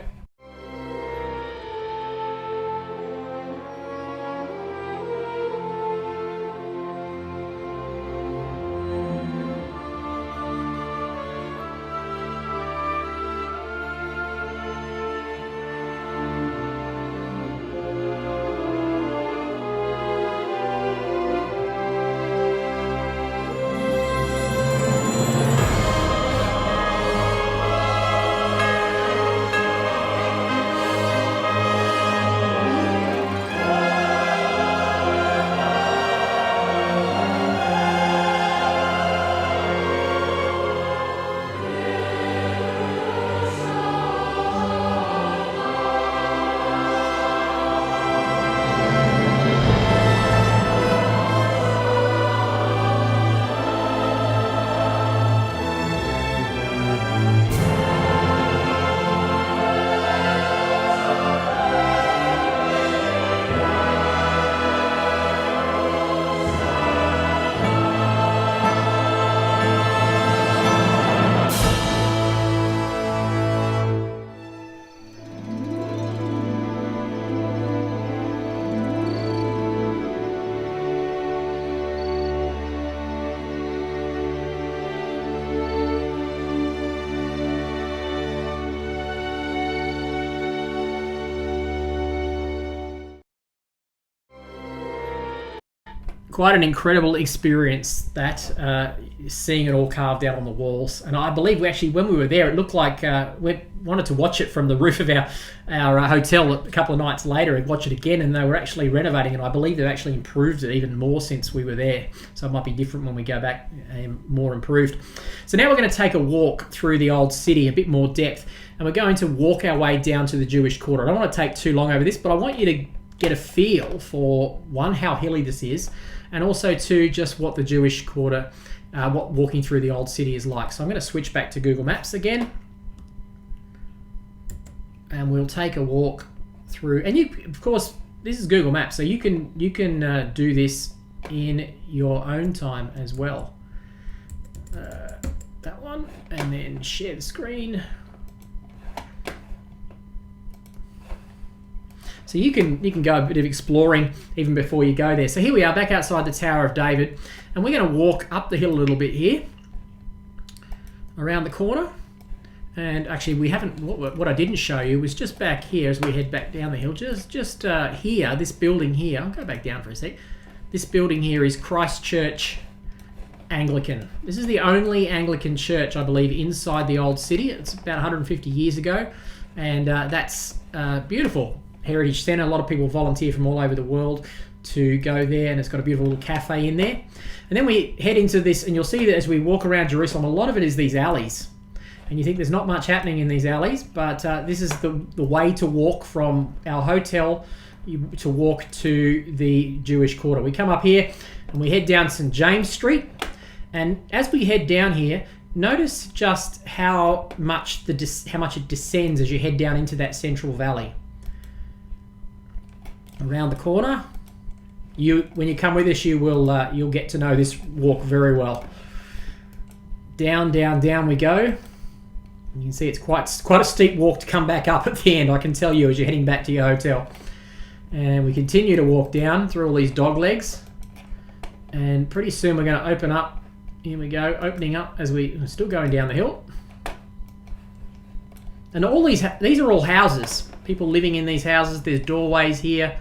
Quite an incredible experience, that seeing it all carved out on the walls. And I believe we actually, when we were there, it looked like we wanted to watch it from the roof of our hotel a couple of nights later and watch it again, and they were actually renovating it. I believe they've actually improved it even more since we were there, so it might be different when we go back and more improved. So now we're going to take a walk through the old city, a bit more depth, and we're going to walk our way down to the Jewish quarter. I don't want to take too long over this, but I want you to get a feel for, one, how hilly this is, and also two, just what the Jewish quarter, what walking through the old city is like. So I'm going to switch back to Google Maps again, and we'll take a walk through. And you, of course, this is Google Maps, so you can do this in your own time as well. That one, and then share the screen. So you can go a bit of exploring even before you go there. So here we are back outside the Tower of David, and we're going to walk up the hill a little bit here, around the corner. And actually, we haven't. What I didn't show you was just back here as we head back down the hill. Just here, this building here. I'll go back down for a sec. This building here is Christ Church Anglican. This is the only Anglican church, I believe, inside the old city. It's about 150 years ago, and that's beautiful. Heritage Centre. A lot of people volunteer from all over the world to go there, and it's got a beautiful little cafe in there. And then we head into this, and you'll see that as we walk around Jerusalem, a lot of it is these alleys. And you think there's not much happening in these alleys, but this is the way to walk from our hotel to walk to the Jewish quarter. We come up here and we head down St. James Street, and as we head down here, notice just how much it descends as you head down into that central valley. Around the corner, when you come with us, you'll get to know this walk very well. Down, down, down we go. You can see it's quite a steep walk to come back up at the end, I can tell you, as you're heading back to your hotel. And we continue to walk down through all these dog legs, and pretty soon we're going to open up. Here we go, opening up as we're still going down the hill. And all these are all houses. People living in these houses. There's doorways here.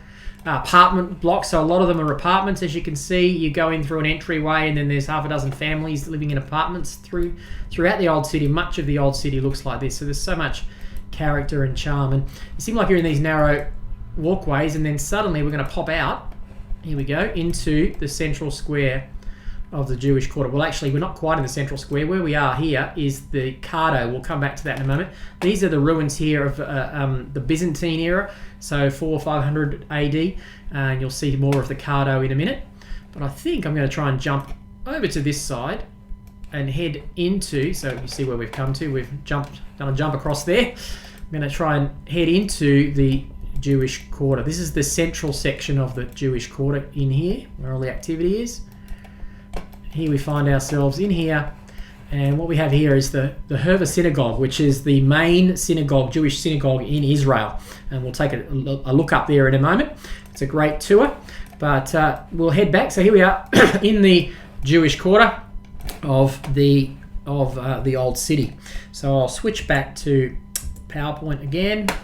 Apartment blocks, so a lot of them are apartments. As you can see, you go in through an entryway, and then there's half a dozen families living in apartments throughout the old city. Much of the old city looks like this, so there's so much character and charm. And you seem like you're in these narrow walkways, and then suddenly we're going to pop out, here we go, into the central square of the Jewish quarter. Well, actually, we're not quite in the central square. Where we are here is the Cardo. We'll come back to that in a moment. These are the ruins here of the Byzantine era, so 400 or 500 AD, and you'll see more of the Cardo in a minute. But I think I'm going to try and jump over to this side and head into, so you see where we've come to. We've done a jump across there. I'm going to try and head into the Jewish quarter. This is the central section of the Jewish quarter in here, where all the activity is. Here we find ourselves in here, and what we have here is the Hurva Synagogue, which is the main synagogue, Jewish synagogue in Israel. And we'll take a look up there in a moment. It's a great tour, but we'll head back. So here we are in the Jewish quarter of the old city. So I'll switch back to PowerPoint again. I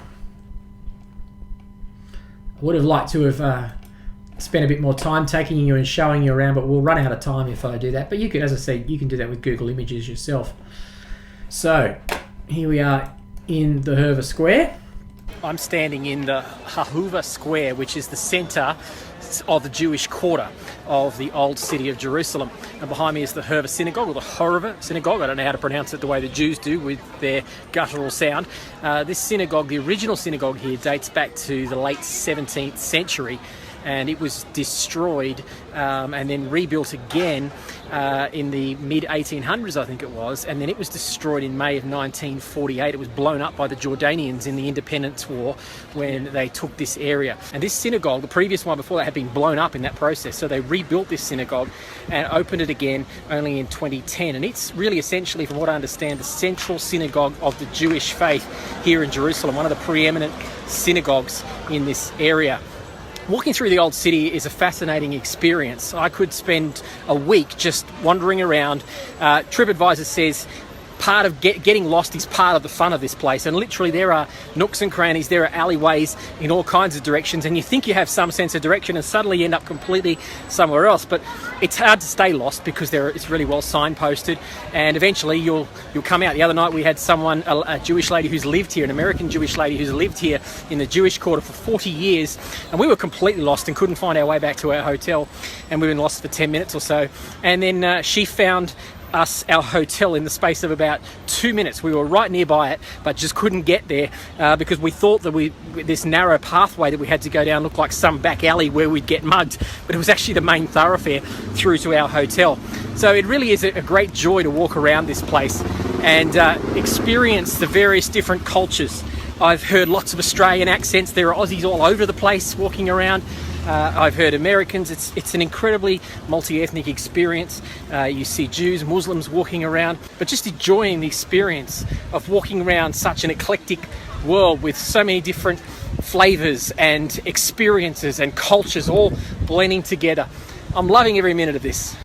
would have liked to have spent a bit more time taking you and showing you around, but we'll run out of time if I do that. But you can, as I said, you can do that with Google Images yourself. So here we are in the Hurva Square. I'm standing in the Hurva Square, which is the centre of the Jewish quarter of the old city of Jerusalem. And behind me is the Hurva Synagogue, or the Hurva Synagogue. I don't know how to pronounce it the way the Jews do with their guttural sound. This synagogue, the original synagogue here, dates back to the late 17th century. And it was destroyed and then rebuilt again in the mid-1800s, I think it was, and then it was destroyed in May of 1948. It was blown up by the Jordanians in the Independence War when they took this area. And this synagogue, the previous one before that, had been blown up in that process, so they rebuilt this synagogue and opened it again only in 2010. And it's really essentially, from what I understand, the central synagogue of the Jewish faith here in Jerusalem, one of the preeminent synagogues in this area. Walking through the old city is a fascinating experience. I could spend a week just wandering around. TripAdvisor says part of getting lost is part of the fun of this place, and literally there are nooks and crannies, there are alleyways in all kinds of directions, and you think you have some sense of direction and suddenly you end up completely somewhere else. But it's hard to stay lost because it's really well signposted, and eventually you'll come out. The other night we had someone, a Jewish lady who's lived here, an American Jewish lady who's lived here in the Jewish quarter for 40 years, and we were completely lost and couldn't find our way back to our hotel, and we've been lost for 10 minutes or so, and then she found our hotel in the space of about 2 minutes. We were right nearby it, but just couldn't get there because we thought that this narrow pathway that we had to go down looked like some back alley where we'd get mugged, but it was actually the main thoroughfare through to our hotel. So it really is a great joy to walk around this place and experience the various different cultures. I've heard lots of Australian accents. There are Aussies all over the place walking around. I've heard Americans. It's an incredibly multi-ethnic experience. You see Jews, Muslims walking around, but just enjoying the experience of walking around such an eclectic world with so many different flavors and experiences and cultures all blending together. I'm loving every minute of this.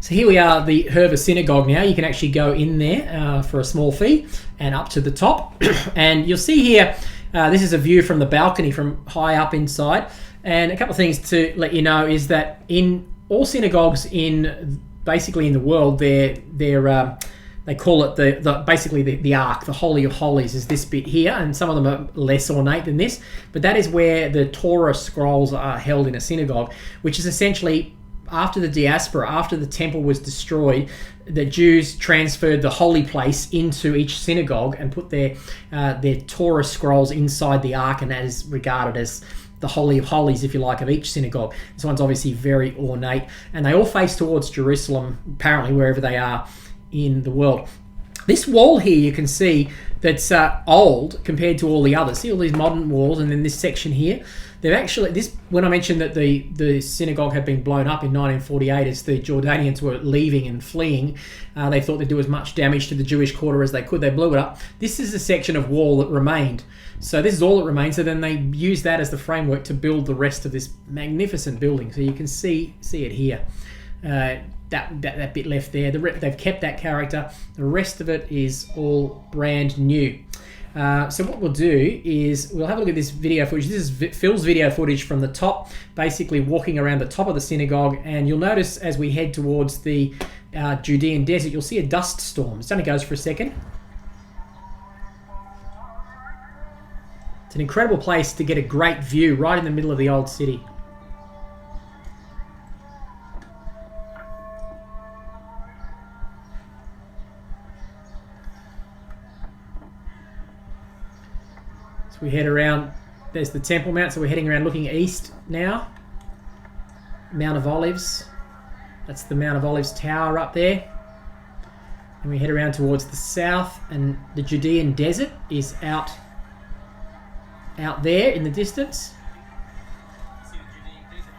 So here we are, the Hurva Synagogue now. You can actually go in there for a small fee and up to the top. And you'll see here, this is a view from the balcony from high up inside. And a couple of things to let you know is that in all synagogues basically in the world, they call it basically the Ark, the Holy of Holies is this bit here, and some of them are less ornate than this, but that is where the Torah scrolls are held in a synagogue, which is essentially after the diaspora, after the temple was destroyed, the Jews transferred the holy place into each synagogue and put their Torah scrolls inside the Ark, and that is regarded as the Holy of Holies, if you like, of each synagogue. This one's obviously very ornate, and they all face towards Jerusalem, apparently wherever they are in the world. This wall here you can see that's old compared to all the others. See all these modern walls, and then this section here. They've actually, when I mentioned that the synagogue had been blown up in 1948 as the Jordanians were leaving and fleeing, they thought they'd do as much damage to the Jewish quarter as they could. They blew it up. This is a section of wall that remained. So this is all that remains. So then they used that as the framework to build the rest of this magnificent building. So you can see it here. That bit left there. They've kept that character. The rest of it is all brand new. So what we'll do is we'll have a look at this video footage. This is Phil's video footage from the top, basically walking around the top of the synagogue, and you'll notice as we head towards the Judean desert, you'll see a dust storm. It only goes for a second. It's an incredible place to get a great view right in the middle of the old city. We head around, there's the Temple Mount, so we're heading around looking east now. Mount of Olives. That's the Mount of Olives Tower up there. And we head around towards the south, and the Judean desert is out there in the distance. See the Judean desert.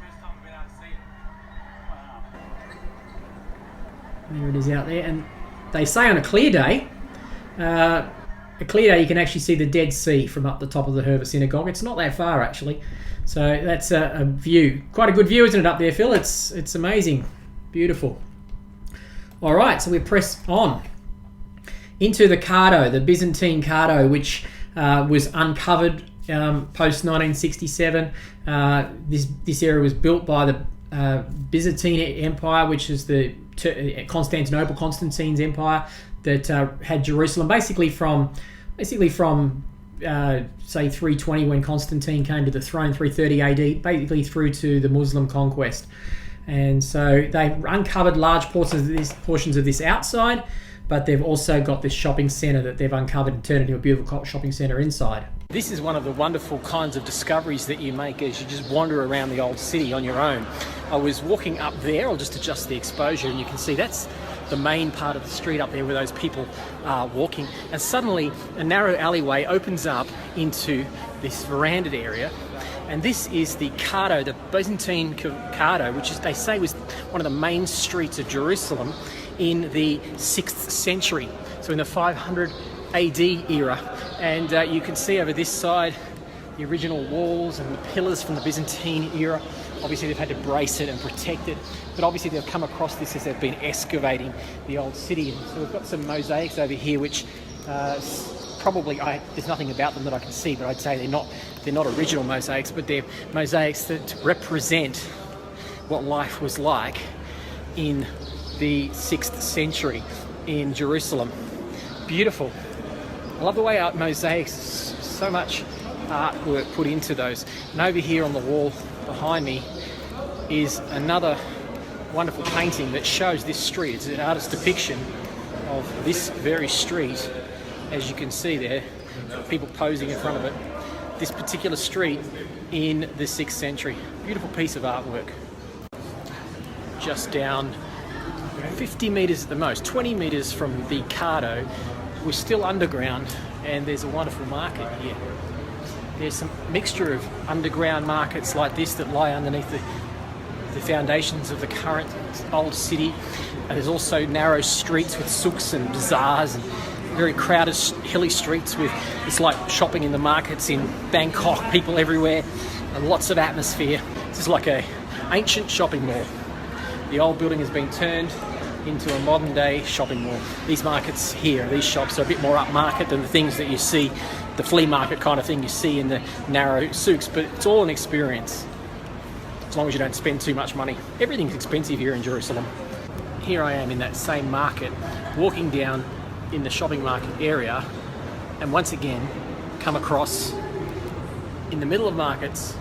First time I've been able to see it. Wow. There it is out there, and they say on a clear day, you can actually see the Dead Sea from up the top of the Herva Synagogue. It's not that far actually, so that's a view. Quite a good view, isn't it, up there, Phil? It's amazing, beautiful. All right, so we press on into the Cardo, the Byzantine Cardo, which was uncovered post 1967. This area was built by the Byzantine Empire, which is the Constantine's empire that had Jerusalem basically from say 320 when Constantine came to the throne, 330 AD, basically through to the Muslim conquest. And so they've uncovered large portions of this outside, but they've also got this shopping centre that they've uncovered and turned into a beautiful shopping centre inside. This is one of the wonderful kinds of discoveries that you make as you just wander around the old city on your own. I was walking up there, I'll just adjust the exposure, and you can see that's the main part of the street up there where those people are walking. And suddenly a narrow alleyway opens up into this verandahed area. And this is the Cardo, the Byzantine Cardo, which is, they say, was one of the main streets of Jerusalem in the 6th century, so in the 500 AD era. And you can see over this side the original walls and the pillars from the Byzantine era. Obviously they've had to brace it and protect it, but obviously they've come across this as they've been excavating the old city. And so we've got some mosaics over here which there's nothing about them that I can see, but I'd say they're not original mosaics, but they're mosaics that represent what life was like in the 6th century in Jerusalem. Beautiful. I love the way art mosaics, so much artwork put into those. And over here on the wall behind me is another wonderful painting that shows this street. It's an artist's depiction of this very street, as you can see there, people posing in front of it. This particular street in the 6th century. Beautiful piece of artwork. Just down 50 metres at the most, 20 metres from the Cardo, we're still underground, and there's a wonderful market here. There's some mixture of underground markets like this that lie underneath the foundations of the current old city. And there's also narrow streets with souks and bazaars and very crowded hilly streets with, it's like shopping in the markets in Bangkok, people everywhere, and lots of atmosphere. This is like a ancient shopping mall. The old building has been turned into a modern day shopping mall. These markets here, these shops are a bit more upmarket than the things that you see, the flea market kind of thing you see in the narrow souks, but it's all an experience as long as you don't spend too much money. Everything's expensive here in Jerusalem. Here I am in that same market, walking down in the shopping market area, and once again come across in the middle of markets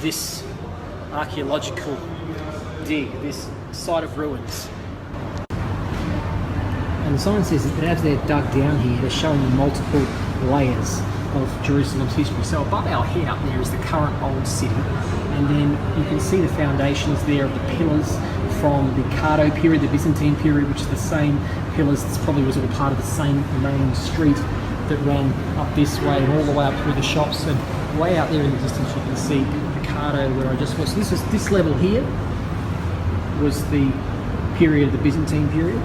this archaeological dig, this site of ruins. And the sign says that as they're dug down here, they're showing you multiple layers of Jerusalem's history. So above our head up there is the current old city, and then you can see the foundations there of the pillars from the Cardo period, the Byzantine period, which is the same pillars. This probably was all part of the same main street that ran up this way and all the way up through the shops. And way out there in the distance you can see the Cardo where I just was. So this level here was the period of the Byzantine period.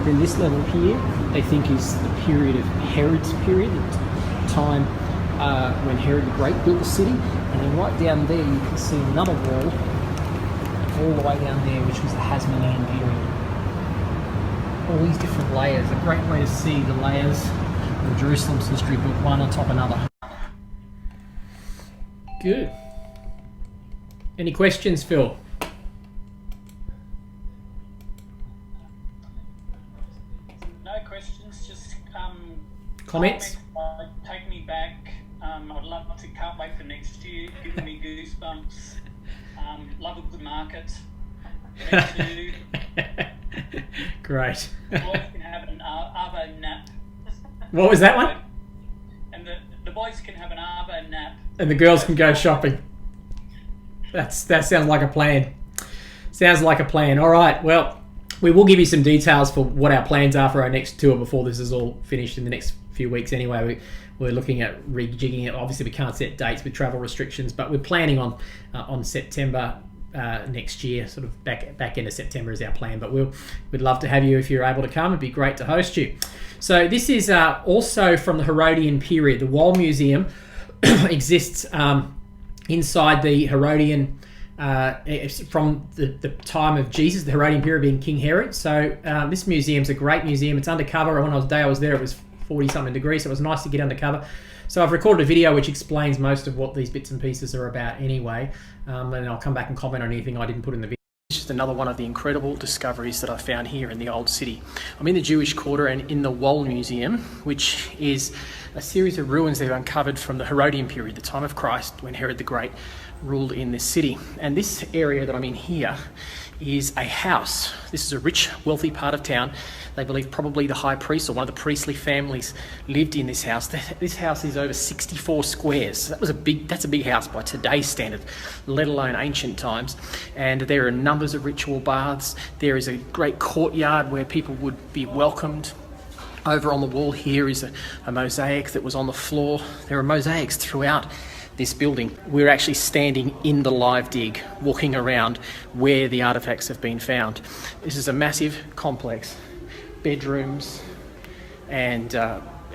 Then this level here they think is the period of Herod's period, the time when Herod the Great built the city. And then right down there you can see another wall all the way down there, which was the Hasmonean period. All these different layers, a great way to see the layers of Jerusalem's history built one on top of another. Good. Any questions, Phil? No questions, just comments? Take me back. I'd love to, can't wait for next year, giving me goosebumps. Love a good market. Great. The boys can have an Arvo nap. What was that one? And the boys can have an Arvo nap. And the girls can go shopping. That sounds like a plan. Sounds like a plan. All right. Well, we will give you some details for what our plans are for our next tour before this is all finished in the next few weeks. Anyway, we're looking at rejigging it. Obviously, we can't set dates with travel restrictions, but we're planning on September next year, sort of back into September is our plan. But we'd love to have you if you're able to come. It'd be great to host you. So this is also from the Herodian period. The Wall Museum exists inside the Herodian from the time of Jesus, the Herodian period being King Herod. So this museum's a great museum. It's undercover. When I was there, it was 40-something degrees, so it was nice to get undercover. So I've recorded a video which explains most of what these bits and pieces are about anyway, and I'll come back and comment on anything I didn't put in the video. It's just another one of the incredible discoveries that I found here in the Old City. I'm in the Jewish Quarter and in the Wall Museum, which is a series of ruins they've uncovered from the Herodian period, the time of Christ, when Herod the Great ruled in this city. And this area that I'm in here is a house. This is a rich, wealthy part of town. They believe probably the high priest or one of the priestly families lived in this house. This house is over 64 squares. That's a big house by today's standard, let alone ancient times. And there are numbers of ritual baths. There is a great courtyard where people would be welcomed. Over on the wall here is a mosaic that was on the floor. There are mosaics throughout this building. We're actually standing in the live dig, walking around where the artifacts have been found. This is a massive complex. Bedrooms and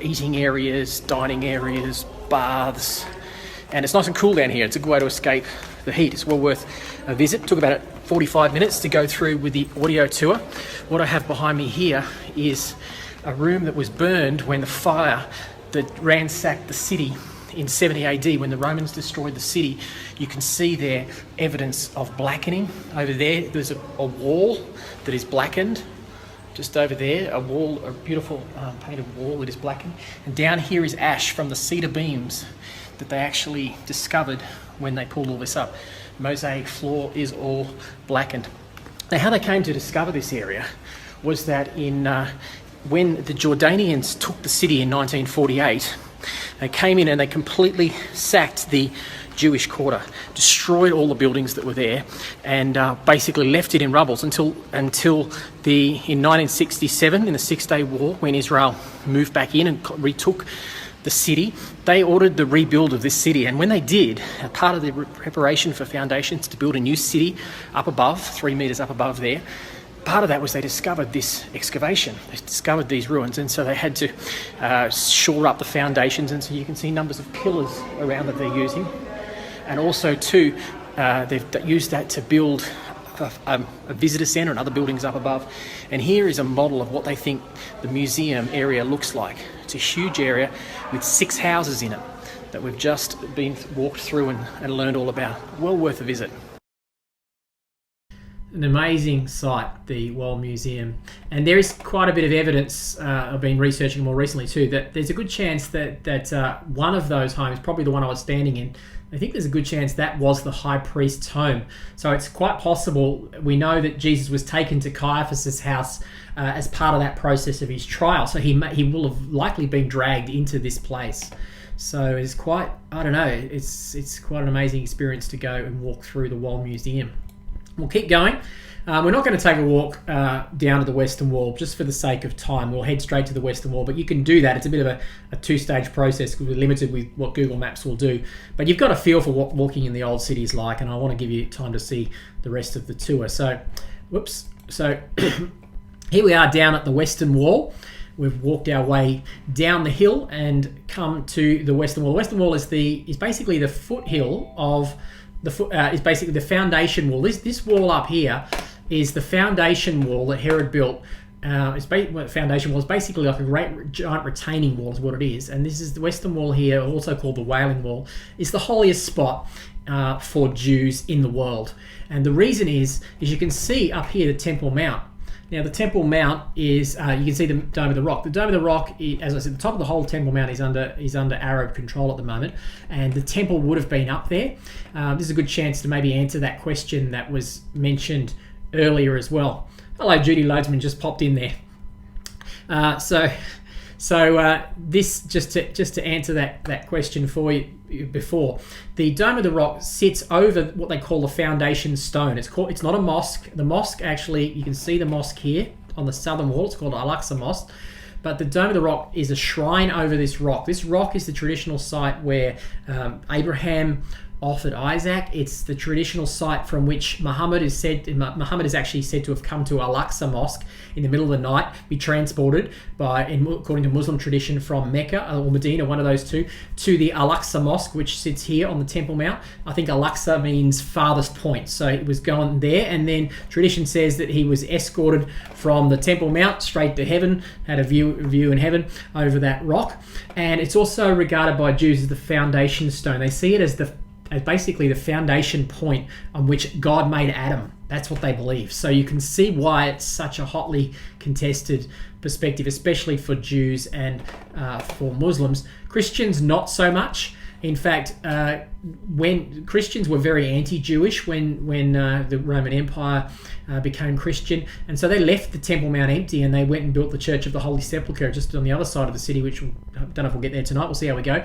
eating areas, dining areas, baths. And it's nice and cool down here. It's a good way to escape the heat. It's well worth a visit. It took about 45 minutes to go through with the audio tour. What I have behind me here is a room that was burned when the fire that ransacked the city in 70 AD, when the Romans destroyed the city. You can see there evidence of blackening. Over there's a wall that is blackened. Just over there, a beautiful painted wall that is blackened. And down here is ash from the cedar beams that they actually discovered when they pulled all this up. Mosaic floor is all blackened. Now, how they came to discover this area was that when the Jordanians took the city in 1948, they came in and they completely sacked the Jewish Quarter, destroyed all the buildings that were there, and basically left it in rubble until in 1967, in the Six-Day War, when Israel moved back in and retook the city. They ordered the rebuild of this city, and when they did, part of the preparation for foundations to build a new city up above, 3 meters up above there, part of that was they discovered this excavation. They discovered these ruins, and so they had to shore up the foundations, and so you can see numbers of pillars around that they're using. And also too, they've used that to build a visitor centre and other buildings up above. And here is a model of what they think the museum area looks like. It's a huge area with 6 houses in it that we've just been walked through and learned all about. Well worth a visit. An amazing site, the Wall Museum, and there is quite a bit of evidence. I've been researching more recently too, that there's a good chance that one of those homes, probably the one I was standing in, I think there's a good chance that was the high priest's home. So it's quite possible. We know that Jesus was taken to Caiaphas' house as part of that process of his trial, so he will have likely been dragged into this place. So it's quite, I don't know, it's quite an amazing experience to go and walk through the Wall Museum. We'll keep going. We're not going to take a walk down to the Western Wall just for the sake of time. We'll head straight to the Western Wall, but you can do that. It's a bit of a two-stage process because we're limited with what Google Maps will do. But you've got a feel for what walking in the old city is like, and I want to give you time to see the rest of the tour. So, So here we are down at the Western Wall. We've walked our way down the hill and come to the Western Wall. The Western Wall is basically the foothill of is basically the foundation wall. This wall up here is the foundation wall that Herod built. The foundation wall is basically like a great giant retaining wall is what it is. And this is the Western Wall here, also called the Wailing Wall. It's the holiest spot for Jews in the world. And the reason is you can see up here the Temple Mount. Now the Temple Mount is, you can see the Dome of the Rock. The Dome of the Rock, as I said, the top of the whole Temple Mount is under Arab control at the moment, and the temple would have been up there. This is a good chance to maybe answer that question that was mentioned earlier as well. Hello, Judy Loadsman just popped in there. So So this just to answer that question for you before, the Dome of the Rock sits over what they call the foundation stone. It's not a mosque. The mosque, actually, you can see the mosque here on the southern wall. It's called Al-Aqsa Mosque. But the Dome of the Rock is a shrine over this rock. This rock is the traditional site where Abraham offered Isaac. It's the traditional site from which Muhammad is actually said to have come to Al-Aqsa Mosque in the middle of the night, be transported according to Muslim tradition, from Mecca or Medina, one of those two, to the Al-Aqsa Mosque, which sits here on the Temple Mount. I think Al-Aqsa means farthest point, so it was going there, and then tradition says that he was escorted from the Temple Mount straight to heaven, had a view in heaven over that rock. And it's also regarded by Jews as the foundation stone. They see it as basically the foundation point on which God made Adam. That's what they believe. So you can see why it's such a hotly contested perspective, especially for Jews and for Muslims. Christians, not so much. In fact, when Christians were very anti-Jewish when the Roman Empire became Christian, and so they left the Temple Mount empty and they went and built the Church of the Holy Sepulchre just on the other side of the city, which I don't know if we'll get there tonight. We'll see how we go.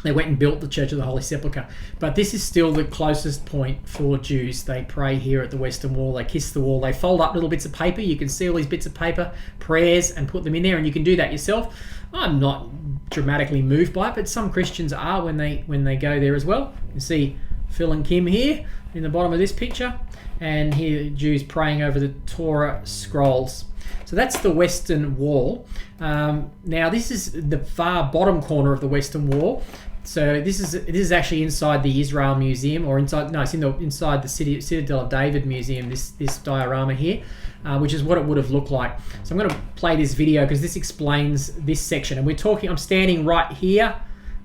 They went and built the Church of the Holy Sepulchre. But this is still the closest point for Jews. They pray here at the Western Wall. They kiss the wall. They fold up little bits of paper. You can see all these bits of paper, prayers, and put them in there. And you can do that yourself. I'm not dramatically moved by it, but some Christians are when they go there as well. You can see Phil and Kim here in the bottom of this picture. And here Jews praying over the Torah scrolls. So that's the Western Wall. Now this is the far bottom corner of the Western Wall. So this is actually inside the Israel Museum, or inside the Citadel of David Museum. This diorama here, which is what it would have looked like. So I'm going to play this video because this explains this section. And I'm standing right here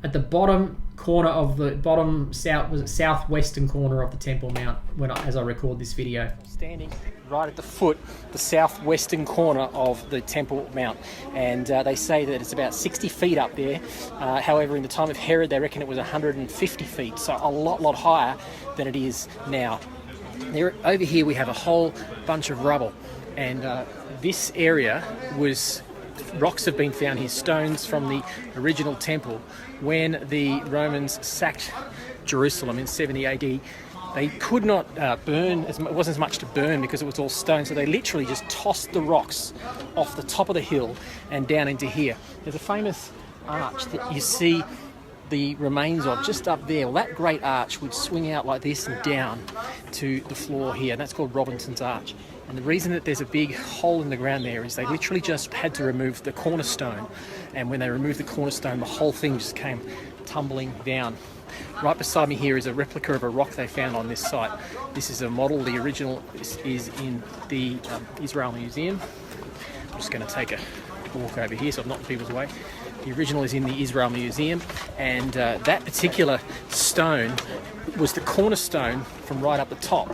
at the bottom corner of the southwestern corner of the Temple Mount as I record this video. Standing right at the foot, the southwestern corner of the Temple Mount, and they say that it's about 60 feet up there. However, in the time of Herod, they reckon it was 150 feet, so a lot higher than it is now. Over here we have a whole bunch of rubble, and this area rocks have been found here, stones from the original temple. When the Romans sacked Jerusalem in 70 AD, they could not burn, it wasn't as much to burn because it was all stone, so they literally just tossed the rocks off the top of the hill and down into here. There's a famous arch that you see the remains of just up there. Well, that great arch would swing out like this and down to the floor here, and that's called Robinson's Arch. And the reason that there's a big hole in the ground there is they literally just had to remove the cornerstone, and when they removed the cornerstone, the whole thing just came tumbling down. Right beside me here is a replica of a rock they found on this site. This is a model. The original is in the Israel Museum. I'm just going to take a walk over here so I'm not in people's way. The original is in the Israel Museum, and that particular stone was the cornerstone from right up the top,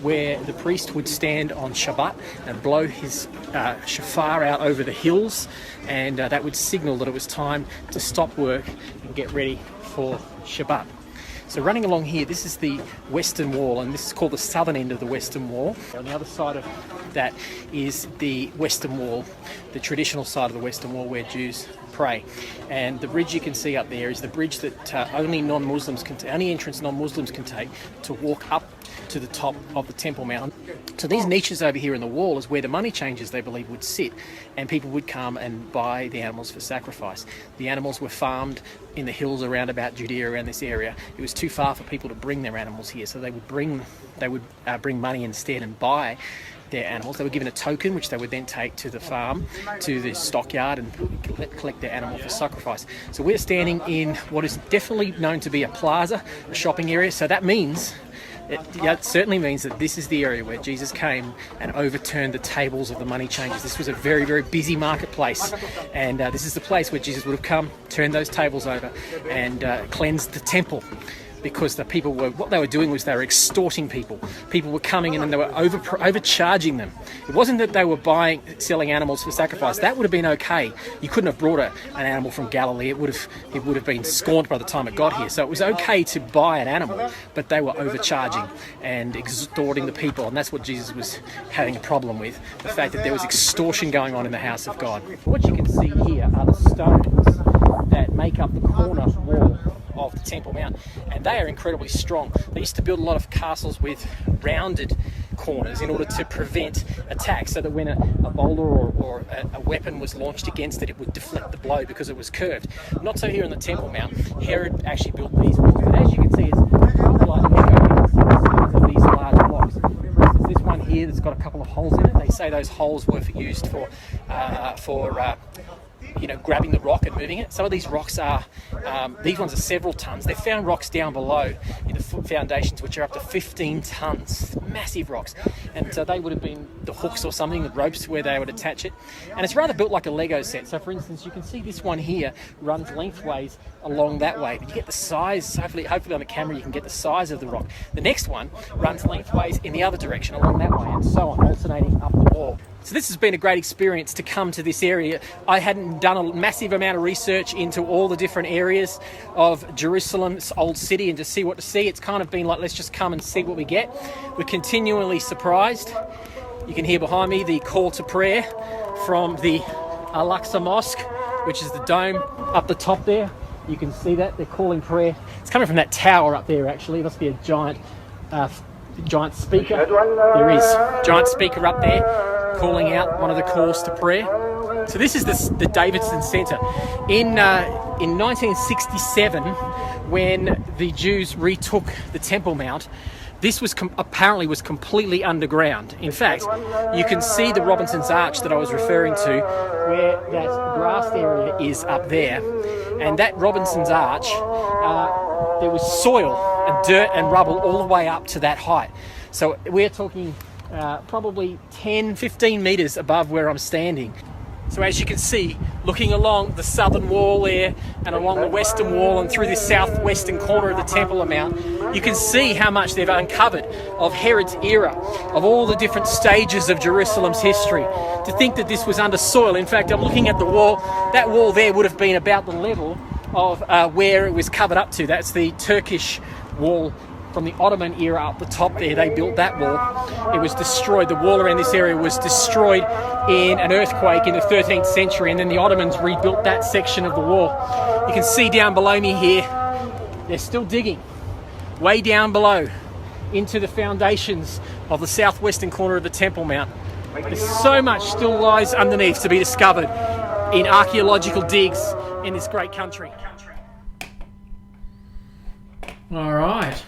where the priest would stand on Shabbat and blow his shofar out over the hills, and that would signal that it was time to stop work and get ready for Shabbat. So running along here, this is the Western Wall, and this is called the southern end of the Western Wall. On the other side of that is the Western Wall, the traditional side of the Western Wall where Jews pray. And the bridge you can see up there is the bridge that only entrance non-Muslims can take to walk up to the top of the Temple Mount. So these niches over here in the wall is where the money changers, they believe, would sit, and people would come and buy the animals for sacrifice. The animals were farmed in the hills around about Judea, around this area. It was too far for people to bring their animals here, so they would bring money instead and buy their animals. They were given a token, which they would then take to the farm, to the stockyard, and collect their animal for sacrifice. So we're standing in what is definitely known to be a plaza, a shopping area. So that means, it certainly means that this is the area where Jesus came and overturned the tables of the money changers. This was a very, very busy marketplace, and this is the place where Jesus would have come, turned those tables over, and cleansed the temple. because what they were doing was they were extorting people. People were coming in and they were overcharging them. It wasn't that they were selling animals for sacrifice. That would have been okay. You couldn't have brought an animal from Galilee. It would have been scorned by the time it got here. So it was okay to buy an animal, but they were overcharging and extorting the people, and that's what Jesus was having a problem with, the fact that there was extortion going on in the house of God. What you can see here are the stones that make up the corner wall of the Temple Mount, and they are incredibly strong. They used to build a lot of castles with rounded corners in order to prevent attacks, so that when a boulder or a weapon was launched against it, it would deflect the blow because it was curved. Not so here on the Temple Mount. Herod actually built these walls, but as you can see, it's kind of like Lego, the size of these large blocks. For instance, this one here that's got a couple of holes in it, they say those holes were used for grabbing the rock and moving it. Some of these rocks these ones are several tons. They've found rocks down below in the foundations which are up to 15 tons, massive rocks. And they would have been the hooks or something, the ropes where they would attach it. And it's rather built like a Lego set. So for instance, you can see this one here runs lengthways along that way. But you get the size, hopefully on the camera you can get the size of the rock. The next one runs lengthways in the other direction along that way, and so on, alternating up the wall. So this has been a great experience to come to this area. I hadn't done a massive amount of research into all the different areas of Jerusalem's old city and to see what to see. It's kind of been like, let's just come and see what we get. We're continually surprised. You can hear behind me the call to prayer from the Al-Aqsa Mosque, which is the dome up the top there. You can see that, they're calling prayer. It's coming from that tower up there actually. It must be a giant speaker. There is a giant speaker up there calling out one of the calls to prayer. So this is the Davidson Centre. In 1967, when the Jews retook the Temple Mount, this was apparently was completely underground. In fact, you can see the Robinson's Arch that I was referring to, where that grassed area is up there. And that Robinson's Arch, there was soil and dirt and rubble all the way up to that height. So we're talking probably 10, 15 metres above where I'm standing. So as you can see, looking along the southern wall there and along the western wall and through this southwestern corner of the Temple Mount, you can see how much they've uncovered of Herod's era, of all the different stages of Jerusalem's history. To think that this was under soil, in fact, I'm looking at the wall, that wall there would have been about the level of where it was covered up to. That's the Turkish wall from the Ottoman era up the top there. They built that wall. It was destroyed. The wall around this area was destroyed in an earthquake in the 13th century, and then the Ottomans rebuilt that section of the wall. You can see down below me here, they're still digging way down below into the foundations of the southwestern corner of the Temple Mount. There's so much still lies underneath to be discovered in archaeological digs in this great country. All right.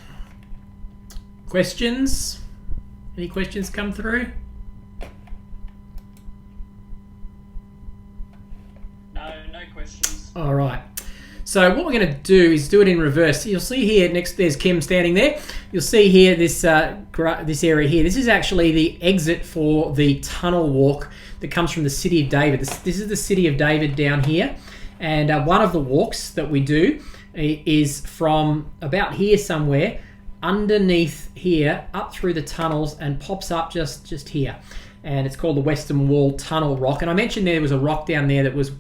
Questions? Any questions come through? No questions. All right. So what we're going to do is do it in reverse. You'll see here next, there's Kim standing there. You'll see here this this area here. This is actually the exit for the tunnel walk that comes from the city of David. This is the city of David down here, and one of the walks that we do is from about here somewhere, underneath here, up through the tunnels, and pops up just here. And it's called the Western Wall Tunnel Rock. And I mentioned there was a rock down there that was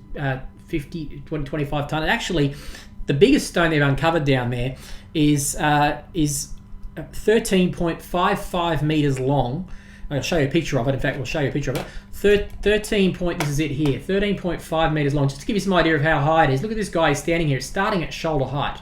25 ton. Actually, the biggest stone they've uncovered down there is 13.55 meters long. I'll show you a picture of it. In fact, we'll show you a picture of it. 13 point, this is it here, 13.5 meters long. Just to give you some idea of how high it is. Look at this guy standing here. It's starting at shoulder height.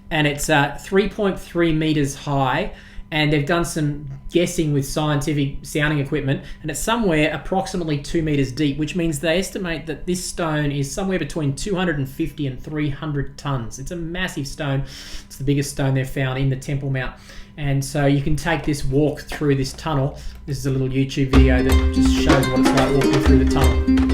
And it's 3.3 meters high. And they've done some guessing with scientific sounding equipment, and it's somewhere approximately 2 meters deep, which means they estimate that this stone is somewhere between 250 and 300 tons. It's a massive stone. It's the biggest stone they've found in the Temple Mount. And so you can take this walk through this tunnel. This is a little YouTube video that just shows what it's like walking through the tunnel.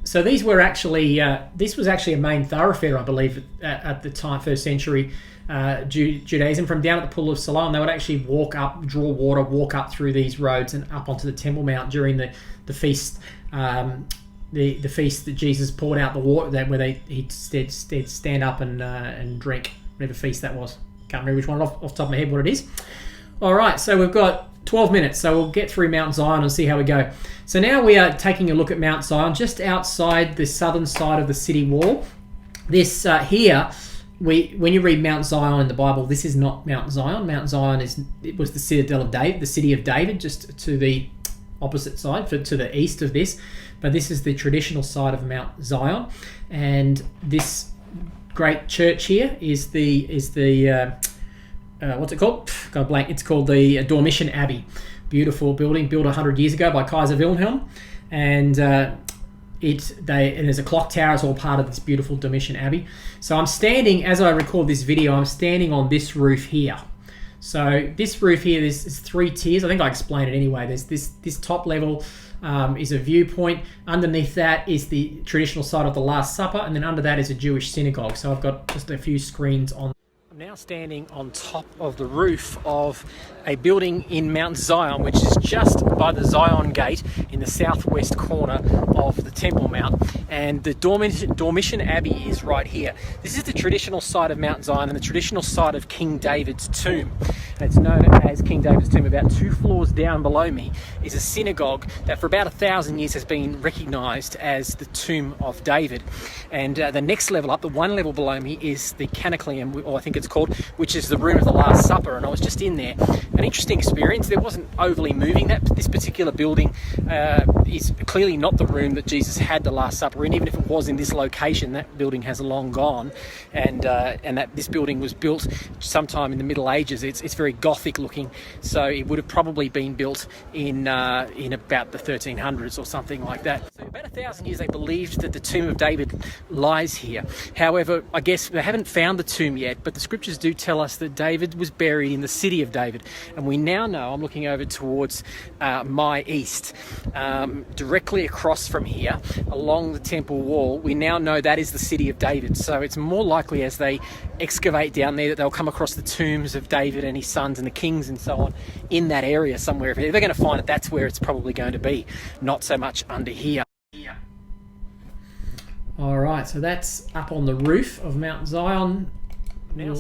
So these were actually this was actually a main thoroughfare, I believe, at the time, first century Judaism. From down at the Pool of Siloam, they would actually walk up, draw water, walk up through these roads and up onto the Temple Mount during the feast. The feast that Jesus poured out the water, that where he'd stand up and drink, whatever feast that was. Can't remember which one off the top of my head what it is. All right, so we've got 12 minutes, so we'll get through Mount Zion and see how we go. So now we are taking a look at Mount Zion, just outside the southern side of the city wall. This here, when you read Mount Zion in the Bible, this is not Mount Zion. Mount Zion was the citadel of David, the city of David, just to the opposite side, to the east of this. But this is the traditional side of Mount Zion, and this great church here is the what's it called? Got blank. It's called the Dormition Abbey. Beautiful building, built 100 years ago by Kaiser Wilhelm, and there's a clock tower. It's all part of this beautiful Dormition Abbey. So I'm standing, as I record this video, I'm standing on this roof here. So this roof here, there's 3 tiers. I think I explained it anyway. There's this top level is a viewpoint. Underneath that is the traditional site of the Last Supper, and then under that is a Jewish synagogue. So I've got just a few screens on. I'm now standing on top of the roof of a building in Mount Zion, which is just by the Zion Gate in the southwest corner of the Temple Mount, and the Dormition Abbey is right here. This is the traditional site of Mount Zion and the traditional site of King David's tomb. And it's known as King David's tomb. About 2 floors down below me is a synagogue that for about 1,000 years has been recognised as the tomb of David. And the next level up, the 1 level below me, is the Canacleum, or I think it's called, which is the room of the Last Supper, and I was just in there. An interesting experience. There wasn't overly moving. This particular building is clearly not the room that Jesus had the Last Supper in. Even if it was in this location, that building has long gone, and that this building was built sometime in the Middle Ages. It's very Gothic looking, so it would have probably been built in about the 1300s or something like that. So about 1,000 years they believed that the tomb of David lies here. However, I guess they haven't found the tomb yet, but the scriptures do tell us that David was buried in the city of David. And we now know, I'm looking over towards my east, directly across from here, along the temple wall, we now know that is the city of David. So it's more likely as they excavate down there that they'll come across the tombs of David and his sons and the kings and so on in that area somewhere. If they're going to find it, that's where it's probably going to be, not so much under here. All right, so that's up on the roof of Mount Zion. Now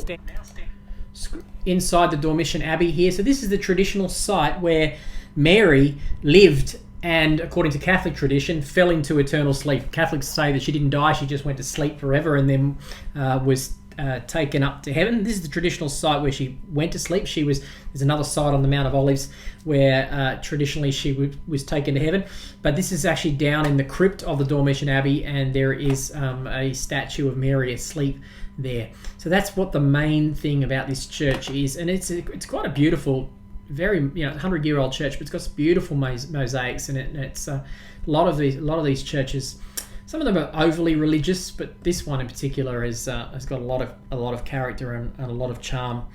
inside the Dormition Abbey here. So this is the traditional site where Mary lived and, according to Catholic tradition, fell into eternal sleep. Catholics say that she didn't die, she just went to sleep forever and then was taken up to heaven. This is the traditional site where she went to sleep. There's another site on the Mount of Olives where traditionally she was taken to heaven. But this is actually down in the crypt of the Dormition Abbey, and there is a statue of Mary asleep there. So that's what the main thing about this church is, and it's quite a beautiful, very 100-year-old church, but it's got some beautiful mosaics in it. And it's a lot of these churches. Some of them are overly religious, but this one in particular has got a lot of character and a lot of charm.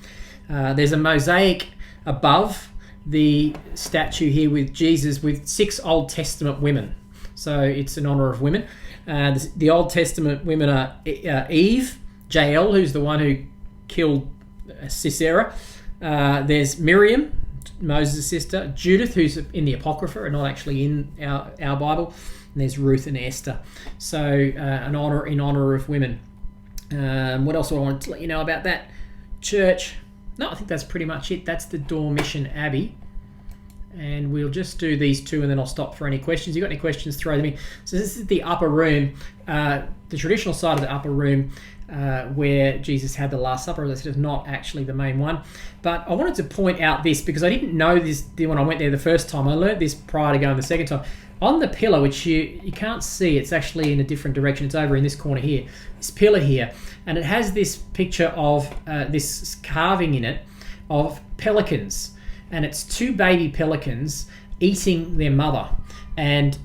There's a mosaic above the statue here with Jesus with 6 Old Testament women. So it's in honor of women. The Old Testament women are Eve, Jael, who's the one who killed Sisera. There's Miriam, Moses' sister. Judith, who's in the Apocrypha and not actually in our Bible. And there's Ruth and Esther. So in honor of women. What else do I want to let you know about that church? No, I think that's pretty much it. That's the Dormition Abbey. And we'll just do these 2 and then I'll stop for any questions. You got any questions, throw them in. So this is the upper room, the traditional side of the upper room where Jesus had the Last Supper. As I said, it's not actually the main one. But I wanted to point out this because I didn't know this when I went there the first time. I learned this prior to going the second time. On the pillar, which you can't see, it's actually in a different direction. It's over in this corner here. This pillar here. And it has this picture of this carving in it of pelicans. And it's 2 baby pelicans eating their mother. And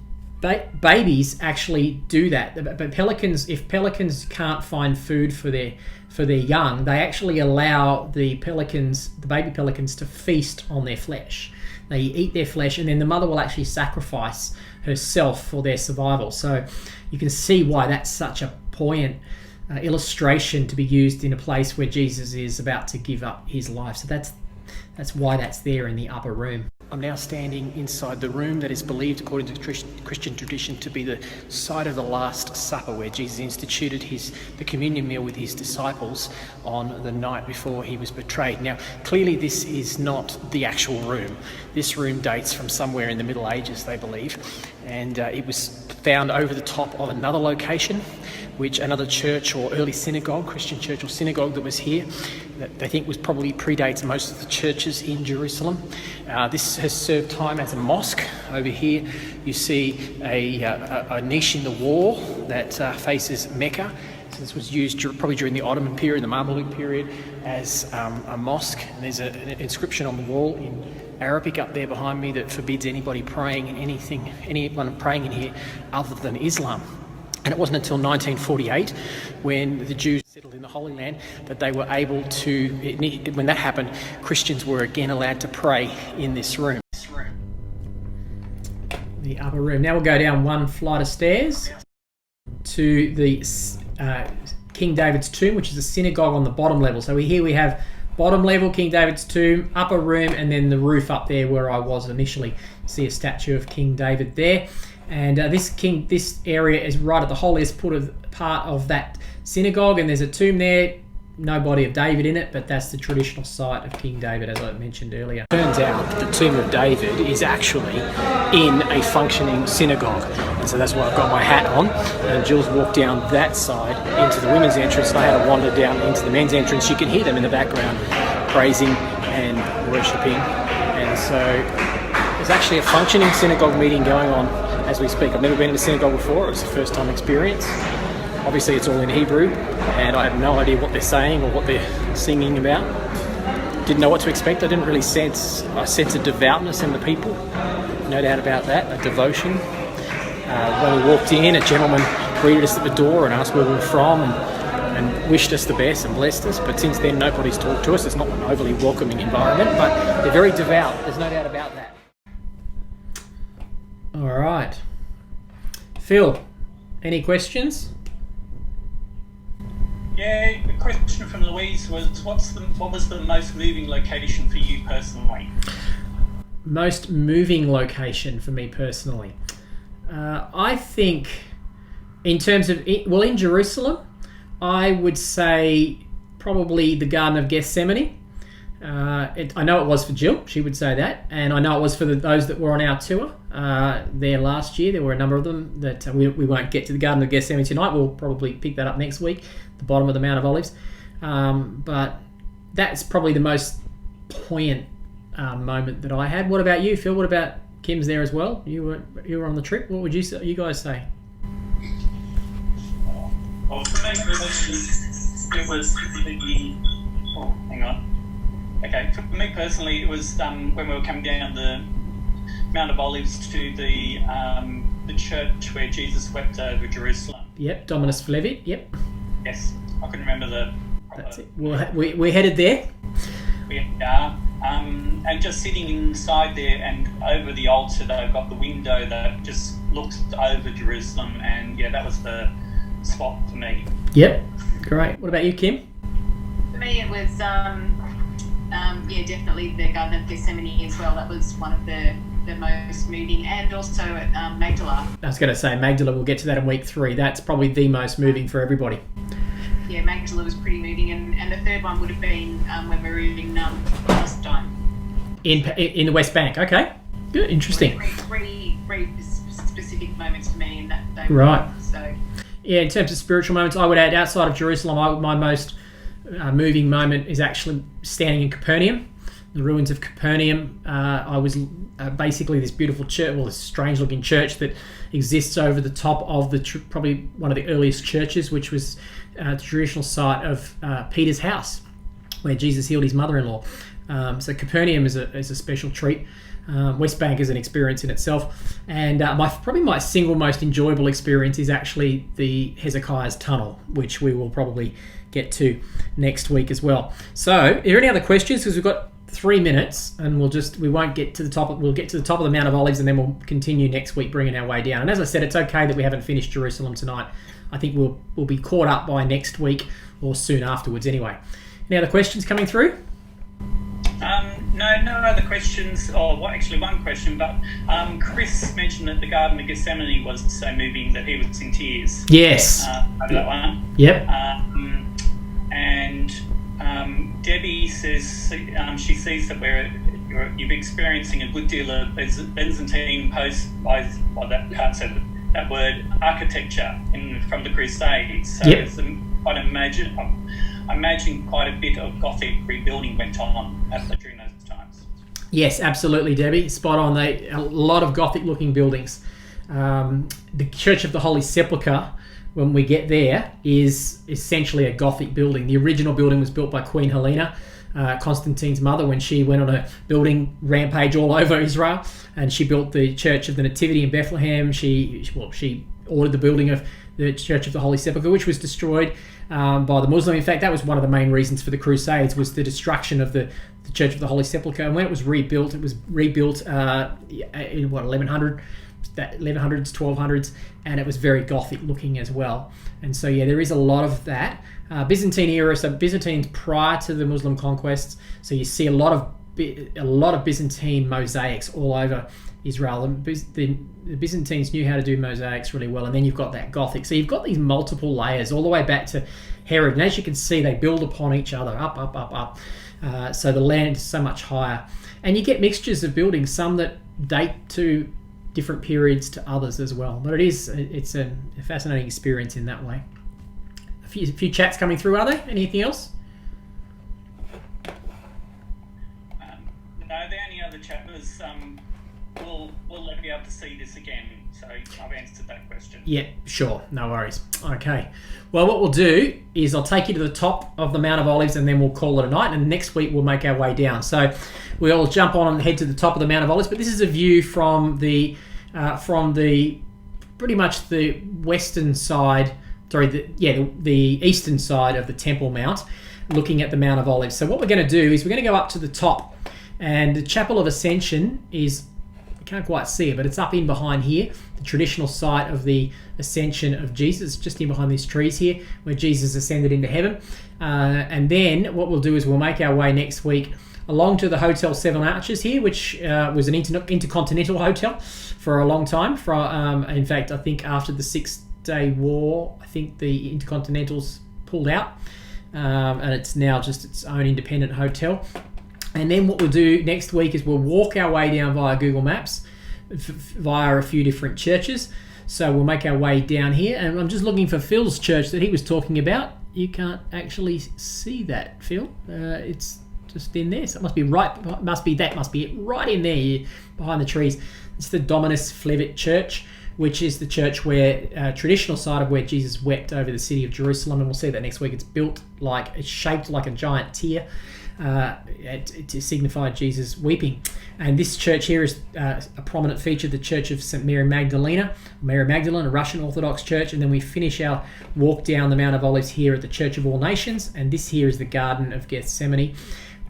babies actually do that. But pelicans, if pelicans can't find food for their young, they actually allow the baby pelicans to feast on their flesh. They eat their flesh, and then the mother will actually sacrifice herself for their survival. So you can see why that's such a poignant illustration to be used in a place where Jesus is about to give up his life. So that's why that's there in the upper room. I'm now standing inside the room that is believed, according to Christian tradition, to be the site of the Last Supper, where Jesus instituted the communion meal with his disciples on the night before he was betrayed. Now, clearly this is not the actual room. This room dates from somewhere in the Middle Ages, they believe, and it was found over the top of another location, which another church or early synagogue, Christian church or synagogue that was here, that they think was probably predates most of the churches in Jerusalem. This has served time as a mosque. Over here you see a niche in the wall that faces Mecca. So this was used probably during the Ottoman period, the Mamluk period, as a mosque. And there's an inscription on the wall in Arabic up there behind me that forbids anyone praying in here other than Islam. And it wasn't until 1948, when the Jews settled in the Holy Land, that they were able to, when that happened, Christians were again allowed to pray in this room. The upper room. Now we'll go down one flight of stairs to the King David's tomb, which is a synagogue on the bottom level. So here we have bottom level, King David's tomb, upper room, and then the roof up there where I was initially. See a statue of King David there. And this area is right at the holiest part of that synagogue, and there's a tomb there, no body of David in it, but that's the traditional site of King David, as I mentioned earlier. Turns out that the tomb of David is actually in a functioning synagogue, and so that's why I've got my hat on. And Jules walked down that side into the women's entrance, and I had to wander down into the men's entrance. You can hear them in the background praising and worshipping, and so there's actually a functioning synagogue meeting going on as we speak. I've never been to a synagogue before. It was a first-time experience. Obviously, it's all in Hebrew, and I have no idea what they're saying or what they're singing about. Didn't know what to expect. I didn't really sense a devoutness in the people. No doubt about that, a devotion. When we walked in, a gentleman greeted us at the door and asked where we were from and wished us the best and blessed us. But since then, nobody's talked to us. It's not an overly welcoming environment, but they're very devout. There's no doubt about that. All right. Phil, any questions? Yeah, the question from Louise was, what was the most moving location for you personally? Most moving location for me personally? I think in terms of, in Jerusalem, I would say probably the Garden of Gethsemane. I know it was for Jill, she would say that, and I know it was for those that were on our tour there last year. There were a number of them that we won't get to the Garden of Gethsemane tonight. We'll probably pick that up next week, the bottom of the Mount of Olives. But that's probably the most poignant moment that I had. What about you, Phil? What about Kim's there as well? You were on the trip. What would you guys say? Well, for me, it was the... Oh, hang on. Okay, for me personally, it was when we were coming down the Mount of Olives to the church where Jesus wept over Jerusalem. Yep, Dominus Flevit, yep. Yes, I can remember the... That's it. We're headed there. We are. And just sitting inside there and over the altar, they've got the window that just looks over Jerusalem, and yeah, that was the spot for me. Yep, great. What about you, Kim? For me, it was... definitely the Garden of Gethsemane as well. That was one of the most moving, and also Magdala. I was going to say Magdala. We'll get to that in week 3. That's probably the most moving for everybody. Yeah, Magdala was pretty moving, and the third one would have been when we were in Palestine. In the West Bank. Okay, good, interesting. Three specific moments for me in that day. Right. So. Yeah, in terms of spiritual moments, I would add outside of Jerusalem, my most moving moment is actually standing in Capernaum, the ruins of Capernaum. I was basically this beautiful church, well, this strange-looking church that exists over the top of probably one of the earliest churches, which was the traditional site of Peter's house, where Jesus healed his mother-in-law. So Capernaum is a special treat. West Bank is an experience in itself, and probably my single most enjoyable experience is actually the Hezekiah's Tunnel, which we will probably get to next week as well. So, are there any other questions? Because we've got 3 minutes, and we won't get to the top. We'll get to the top of the Mount of Olives, and then we'll continue next week, bringing our way down. And as I said, it's okay that we haven't finished Jerusalem tonight. I think we'll be caught up by next week or soon afterwards. Anyway, any other questions coming through? No other questions. Actually, one question. But Chris mentioned that the Garden of Gethsemane was so moving that he was in tears. Yes. Over that one. Yep. And Debbie says she sees that you're experiencing a good deal of Byzantine that word architecture from the Crusades. So yep. I imagine quite a bit of Gothic rebuilding went on during those times. Yes, absolutely, Debbie. Spot on. A lot of Gothic-looking buildings. The Church of the Holy Sepulchre, when we get there, is essentially a Gothic building. The original building was built by Queen Helena, Constantine's mother, when she went on a building rampage all over Israel, and she built the Church of the Nativity in Bethlehem. She ordered the building of the Church of the Holy Sepulchre, which was destroyed by the Muslim. In fact, that was one of the main reasons for the Crusades, was the destruction of the Church of the Holy Sepulchre. And when it was rebuilt in 1100s, 1200s, and it was very Gothic looking as well. And so there is a lot of that. Byzantine era, so Byzantines prior to the Muslim conquests. So you see a lot of Byzantine mosaics all over Israel. The Byzantines knew how to do mosaics really well, and then you've got that Gothic. So you've got these multiple layers all the way back to Herod, and as you can see, they build upon each other, up. So the land is so much higher, and you get mixtures of buildings, some that date to different periods to others as well. But it's a fascinating experience in that way. A few chats coming through. Are there anything else? No, the only other chat was will they be able to see this again? So I've answered that question. Yeah, sure, no worries. Okay, well, what we'll do is I'll take you to the top of the Mount of Olives, and then we'll call it a night, and next week we'll make our way down. So we'll jump on and head to the top of the Mount of Olives, but this is a view from the pretty much the western side, the eastern side of the Temple Mount, looking at the Mount of Olives. So what we're going to do is we're going to go up to the top, and the Chapel of Ascension is, you can't quite see it, but it's up in behind here, the traditional site of the ascension of Jesus, just in behind these trees here, where Jesus ascended into heaven. And then what we'll do is we'll make our way next week along to the Hotel Seven Arches here, which was an intercontinental hotel for a long time. In fact, I think after the 6-day war, I think the Intercontinentals pulled out, and it's now just its own independent hotel. And then what we'll do next week is we'll walk our way down via Google Maps, via a few different churches. So we'll make our way down here, and I'm just looking for Phil's church that he was talking about. You can't actually see that, Phil. It's just in there, so it must be it right in there behind the trees. It's the Dominus Flevit Church, which is the church where traditional site of where Jesus wept over the city of Jerusalem, and we'll see that next week. It's shaped like a giant tear to signify Jesus weeping. And this church here is a prominent feature, the Church of St. Mary Magdalene, a Russian Orthodox church. And then we finish our walk down the Mount of Olives here at the Church of All Nations, and this here is the Garden of Gethsemane,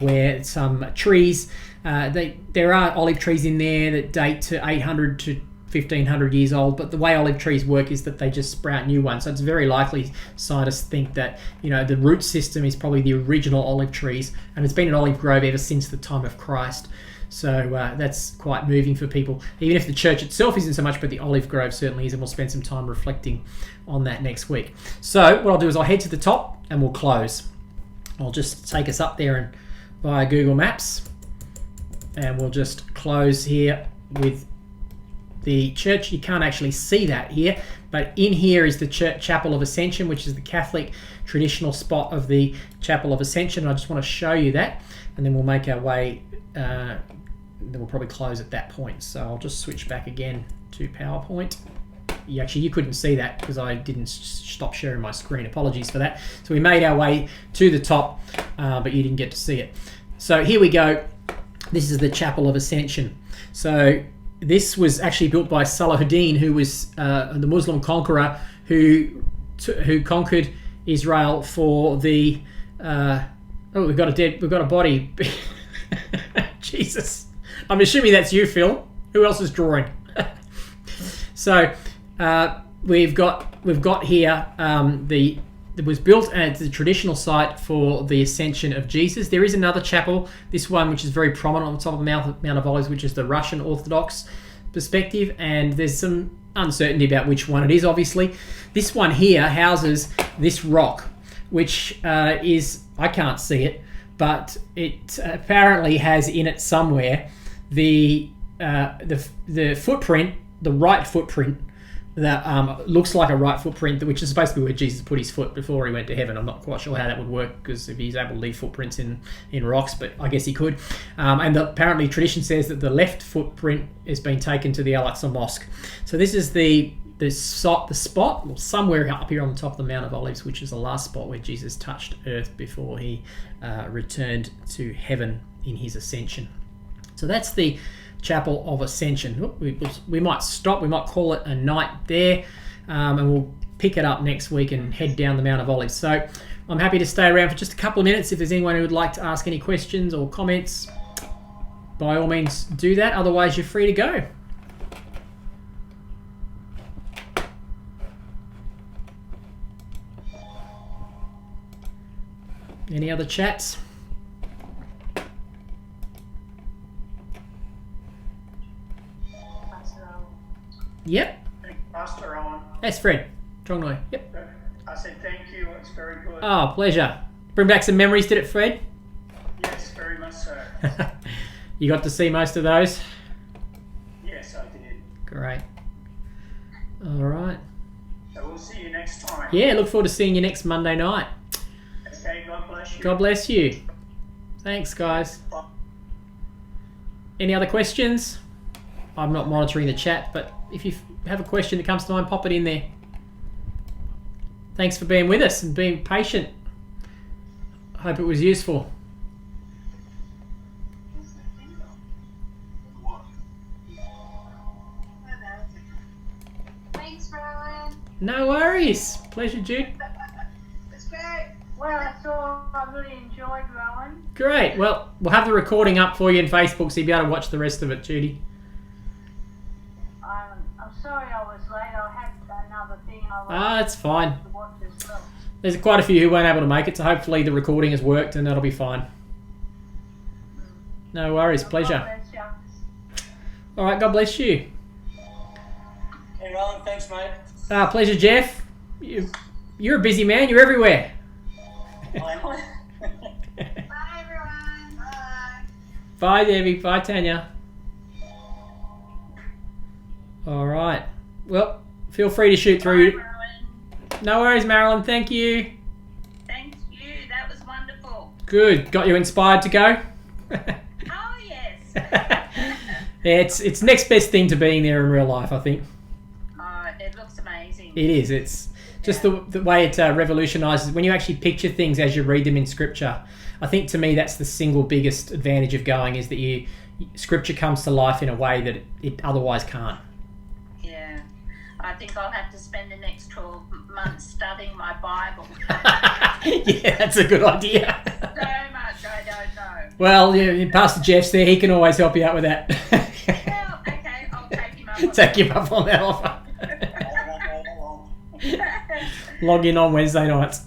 where some trees, there are olive trees in there that date to 800 to 1500 years old, but the way olive trees work is that they just sprout new ones. So it's very likely scientists think that the root system is probably the original olive trees, and it's been an olive grove ever since the time of Christ. So that's quite moving for people, even if the church itself isn't so much, but the olive grove certainly is, and we'll spend some time reflecting on that next week. So what I'll do is I'll head to the top and we'll close. I'll just take us up there and via Google Maps, and we'll just close here with the church. You can't actually see that here, but in here is the Chapel of Ascension, which is the Catholic traditional spot of the Chapel of Ascension. I just want to show you that, and then we'll make our way, then we'll probably close at that point. So I'll just switch back again to PowerPoint. You couldn't see that because I didn't stop sharing my screen. Apologies for that. So we made our way to the top, but you didn't get to see it. So here we go. This is the Chapel of Ascension. So this was actually built by Salahuddin, who was the Muslim conqueror who conquered Israel for the. We've got a body. Jesus. I'm assuming that's you, Phil. Who else is drawing? So we've got here it was built as the traditional site for the ascension of Jesus. There is another chapel, this one which is very prominent on the top of the Mount of Olives, which is the Russian Orthodox perspective, and there's some uncertainty about which one it is, obviously. This one here houses this rock, which is, I can't see it, but it apparently has in it somewhere the footprint, the right footprint, that looks like a right footprint, which is supposed to be where Jesus put his foot before he went to heaven. I'm not quite sure how that would work, because if he's able to leave footprints in rocks, but I guess he could. And apparently tradition says that the left footprint has been taken to the Al-Aqsa Mosque. So this is the spot somewhere up here on the top of the Mount of Olives, which is the last spot where Jesus touched earth before he returned to heaven in his ascension. So that's the Chapel of Ascension. We might stop, we might call it a night there, and we'll pick it up next week and head down the Mount of Olives. So I'm happy to stay around for just a couple of minutes. If there's anyone who would like to ask any questions or comments, by all means do that. Otherwise, you're free to go. Any other chats? Yep. Pastor Owen. That's Fred. Trongnoi. Yep. I said thank you. It's very good. Oh, pleasure. Bring back some memories, did it, Fred? Yes, very much so. You got to see most of those? Yes, I did. Great. All right. So we'll see you next time. Yeah, look forward to seeing you next Monday night. Okay, God bless you. God bless you. Thanks, guys. Bye. Any other questions? I'm not monitoring the chat, but if you have a question that comes to mind, pop it in there. Thanks for being with us and being patient. I hope it was useful. Thanks, Rowan. No worries. Pleasure, Jude. It's great. Well, that's all I really enjoyed, Rowan. Great. Well, we'll have the recording up for you on Facebook, so you'll be able to watch the rest of it, Judy. I'm sorry I was late. I had another thing I Ah, it's fine. to watch as well. There's quite a few who weren't able to make it, so hopefully the recording has worked and that'll be fine. No worries. Pleasure. God bless you. All right. God bless you. Hey, Rowan, thanks, mate. Pleasure, Jeff. You're a busy man. You're everywhere. Bye. Bye, everyone. Bye. Bye, Debbie. Bye, Tanya. All right. Well, feel free to shoot through. Bye, Rowan. No worries, Marilyn. Thank you. Thank you. That was wonderful. Good. Got you inspired to go? Oh, yes. Yeah, it's next best thing to being there in real life, I think. It looks amazing. It is. It's just the way it revolutionises. When you actually picture things as you read them in Scripture, I think to me that's the single biggest advantage of going, is that Scripture comes to life in a way that it otherwise can't. Yeah. I think I'll have to spend the next 12 months studying my Bible. Yeah, that's a good idea. So much I don't know. Well, yeah, Pastor Jeff's there. He can always help you out with that. Well, okay, I'll take him up on Take him up on that offer. Log in on Wednesday nights.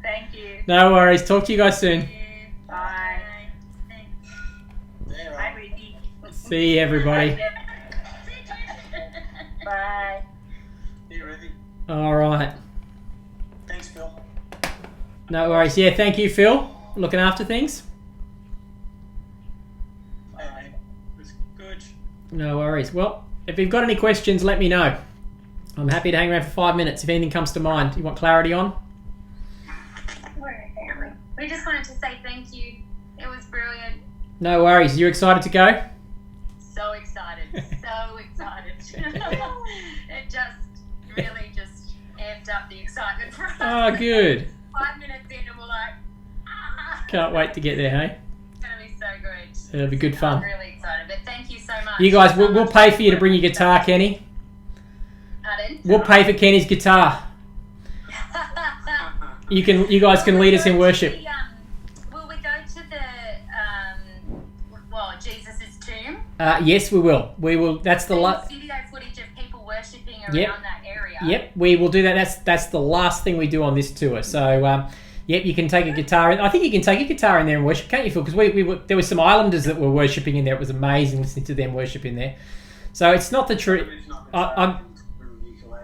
Thank you. No worries. Talk to you guys soon. Bye. There, Bye, Ricky. See you, everybody. Bye. you ready? All right. Thanks, Phil. No worries. Yeah, thank you, Phil. Looking after things. Bye, mate. It was good. No worries. Well, if you've got any questions, let me know. I'm happy to hang around for 5 minutes if anything comes to mind. You want clarity on? We just wanted to say thank you. It was brilliant. No worries. You excited to go? So excited. So excited. It just really just amped up the excitement for us. Oh, good. 5 minutes in and we're like, Can't wait to get there, hey? It's going to be so good. It'll be good fun. I'm really excited. But thank you so much. You guys, we'll pay for you to bring your guitar, Kenny. Pardon? We'll pay for Kenny's guitar. You guys can lead us in worship. Will we go to the Yes, we will. We will. That's the video footage of people worshipping around Yep. that area. Yep, we will do that. That's the last thing we do on this tour. So, yep, you can take a guitar. I think you can take a guitar in there and worship, can't you, Phil? Because there were some islanders that were worshipping in there. It was amazing listening to them worship in there. So it's not the truth. It's not I'm. ukulele.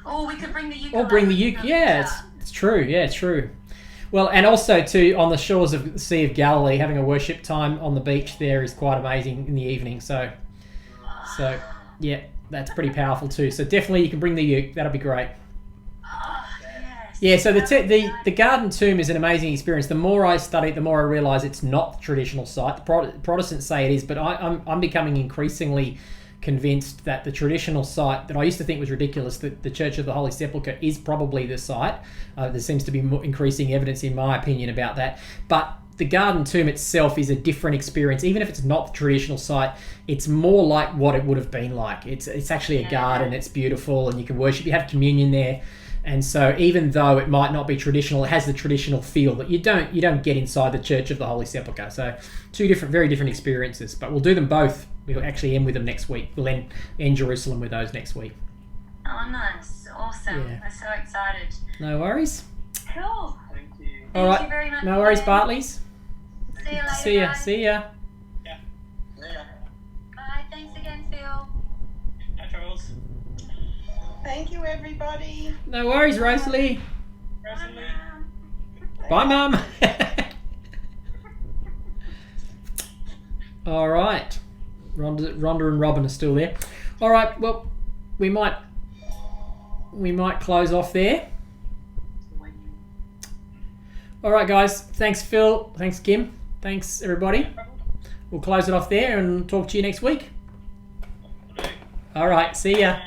Oh, we could bring the ukulele. Or bring the uke. Yeah, it's true. Yeah, it's true. Well, and also too, on the shores of the Sea of Galilee, having a worship time on the beach there is quite amazing in the evening. So yeah, that's pretty powerful too. So definitely you can bring the uke. That'll be great. Oh, yes. Yeah. So the Garden Tomb is an amazing experience. The more I study it, the more I realise it's not the traditional site. The Protestants say it is, but I'm becoming increasingly convinced that the traditional site that I used to think was ridiculous, that the Church of the Holy Sepulchre is probably the site. There seems to be increasing evidence, in my opinion, about that. But the Garden Tomb itself is a different experience. Even if it's not the traditional site, it's more like what it would have been like. It's actually a garden. It's beautiful, and you can worship. You have communion there. And so even though it might not be traditional, it has the traditional feel that you don't get inside the Church of the Holy Sepulchre. So very different experiences. But we'll do them both. We'll actually end with them next week. We'll end Jerusalem with those next week. Oh, nice. Awesome. Yeah. I'm so excited. No worries. Cool. Thank you. All right. Thank you very much. No worries, Glenn. Bartleys. See you later. See ya. guys. See ya. Yeah. Bye. Thanks again, Phil. Hi, Charles. Thank you, everybody. No worries, Rosalie. Rosalie. Bye, Mum. All right. Rhonda and Robin are still there. All right. Well, we might close off there. All right, guys. Thanks, Phil. Thanks, Kim. Thanks, everybody. We'll close it off there and talk to you next week. All right. See ya.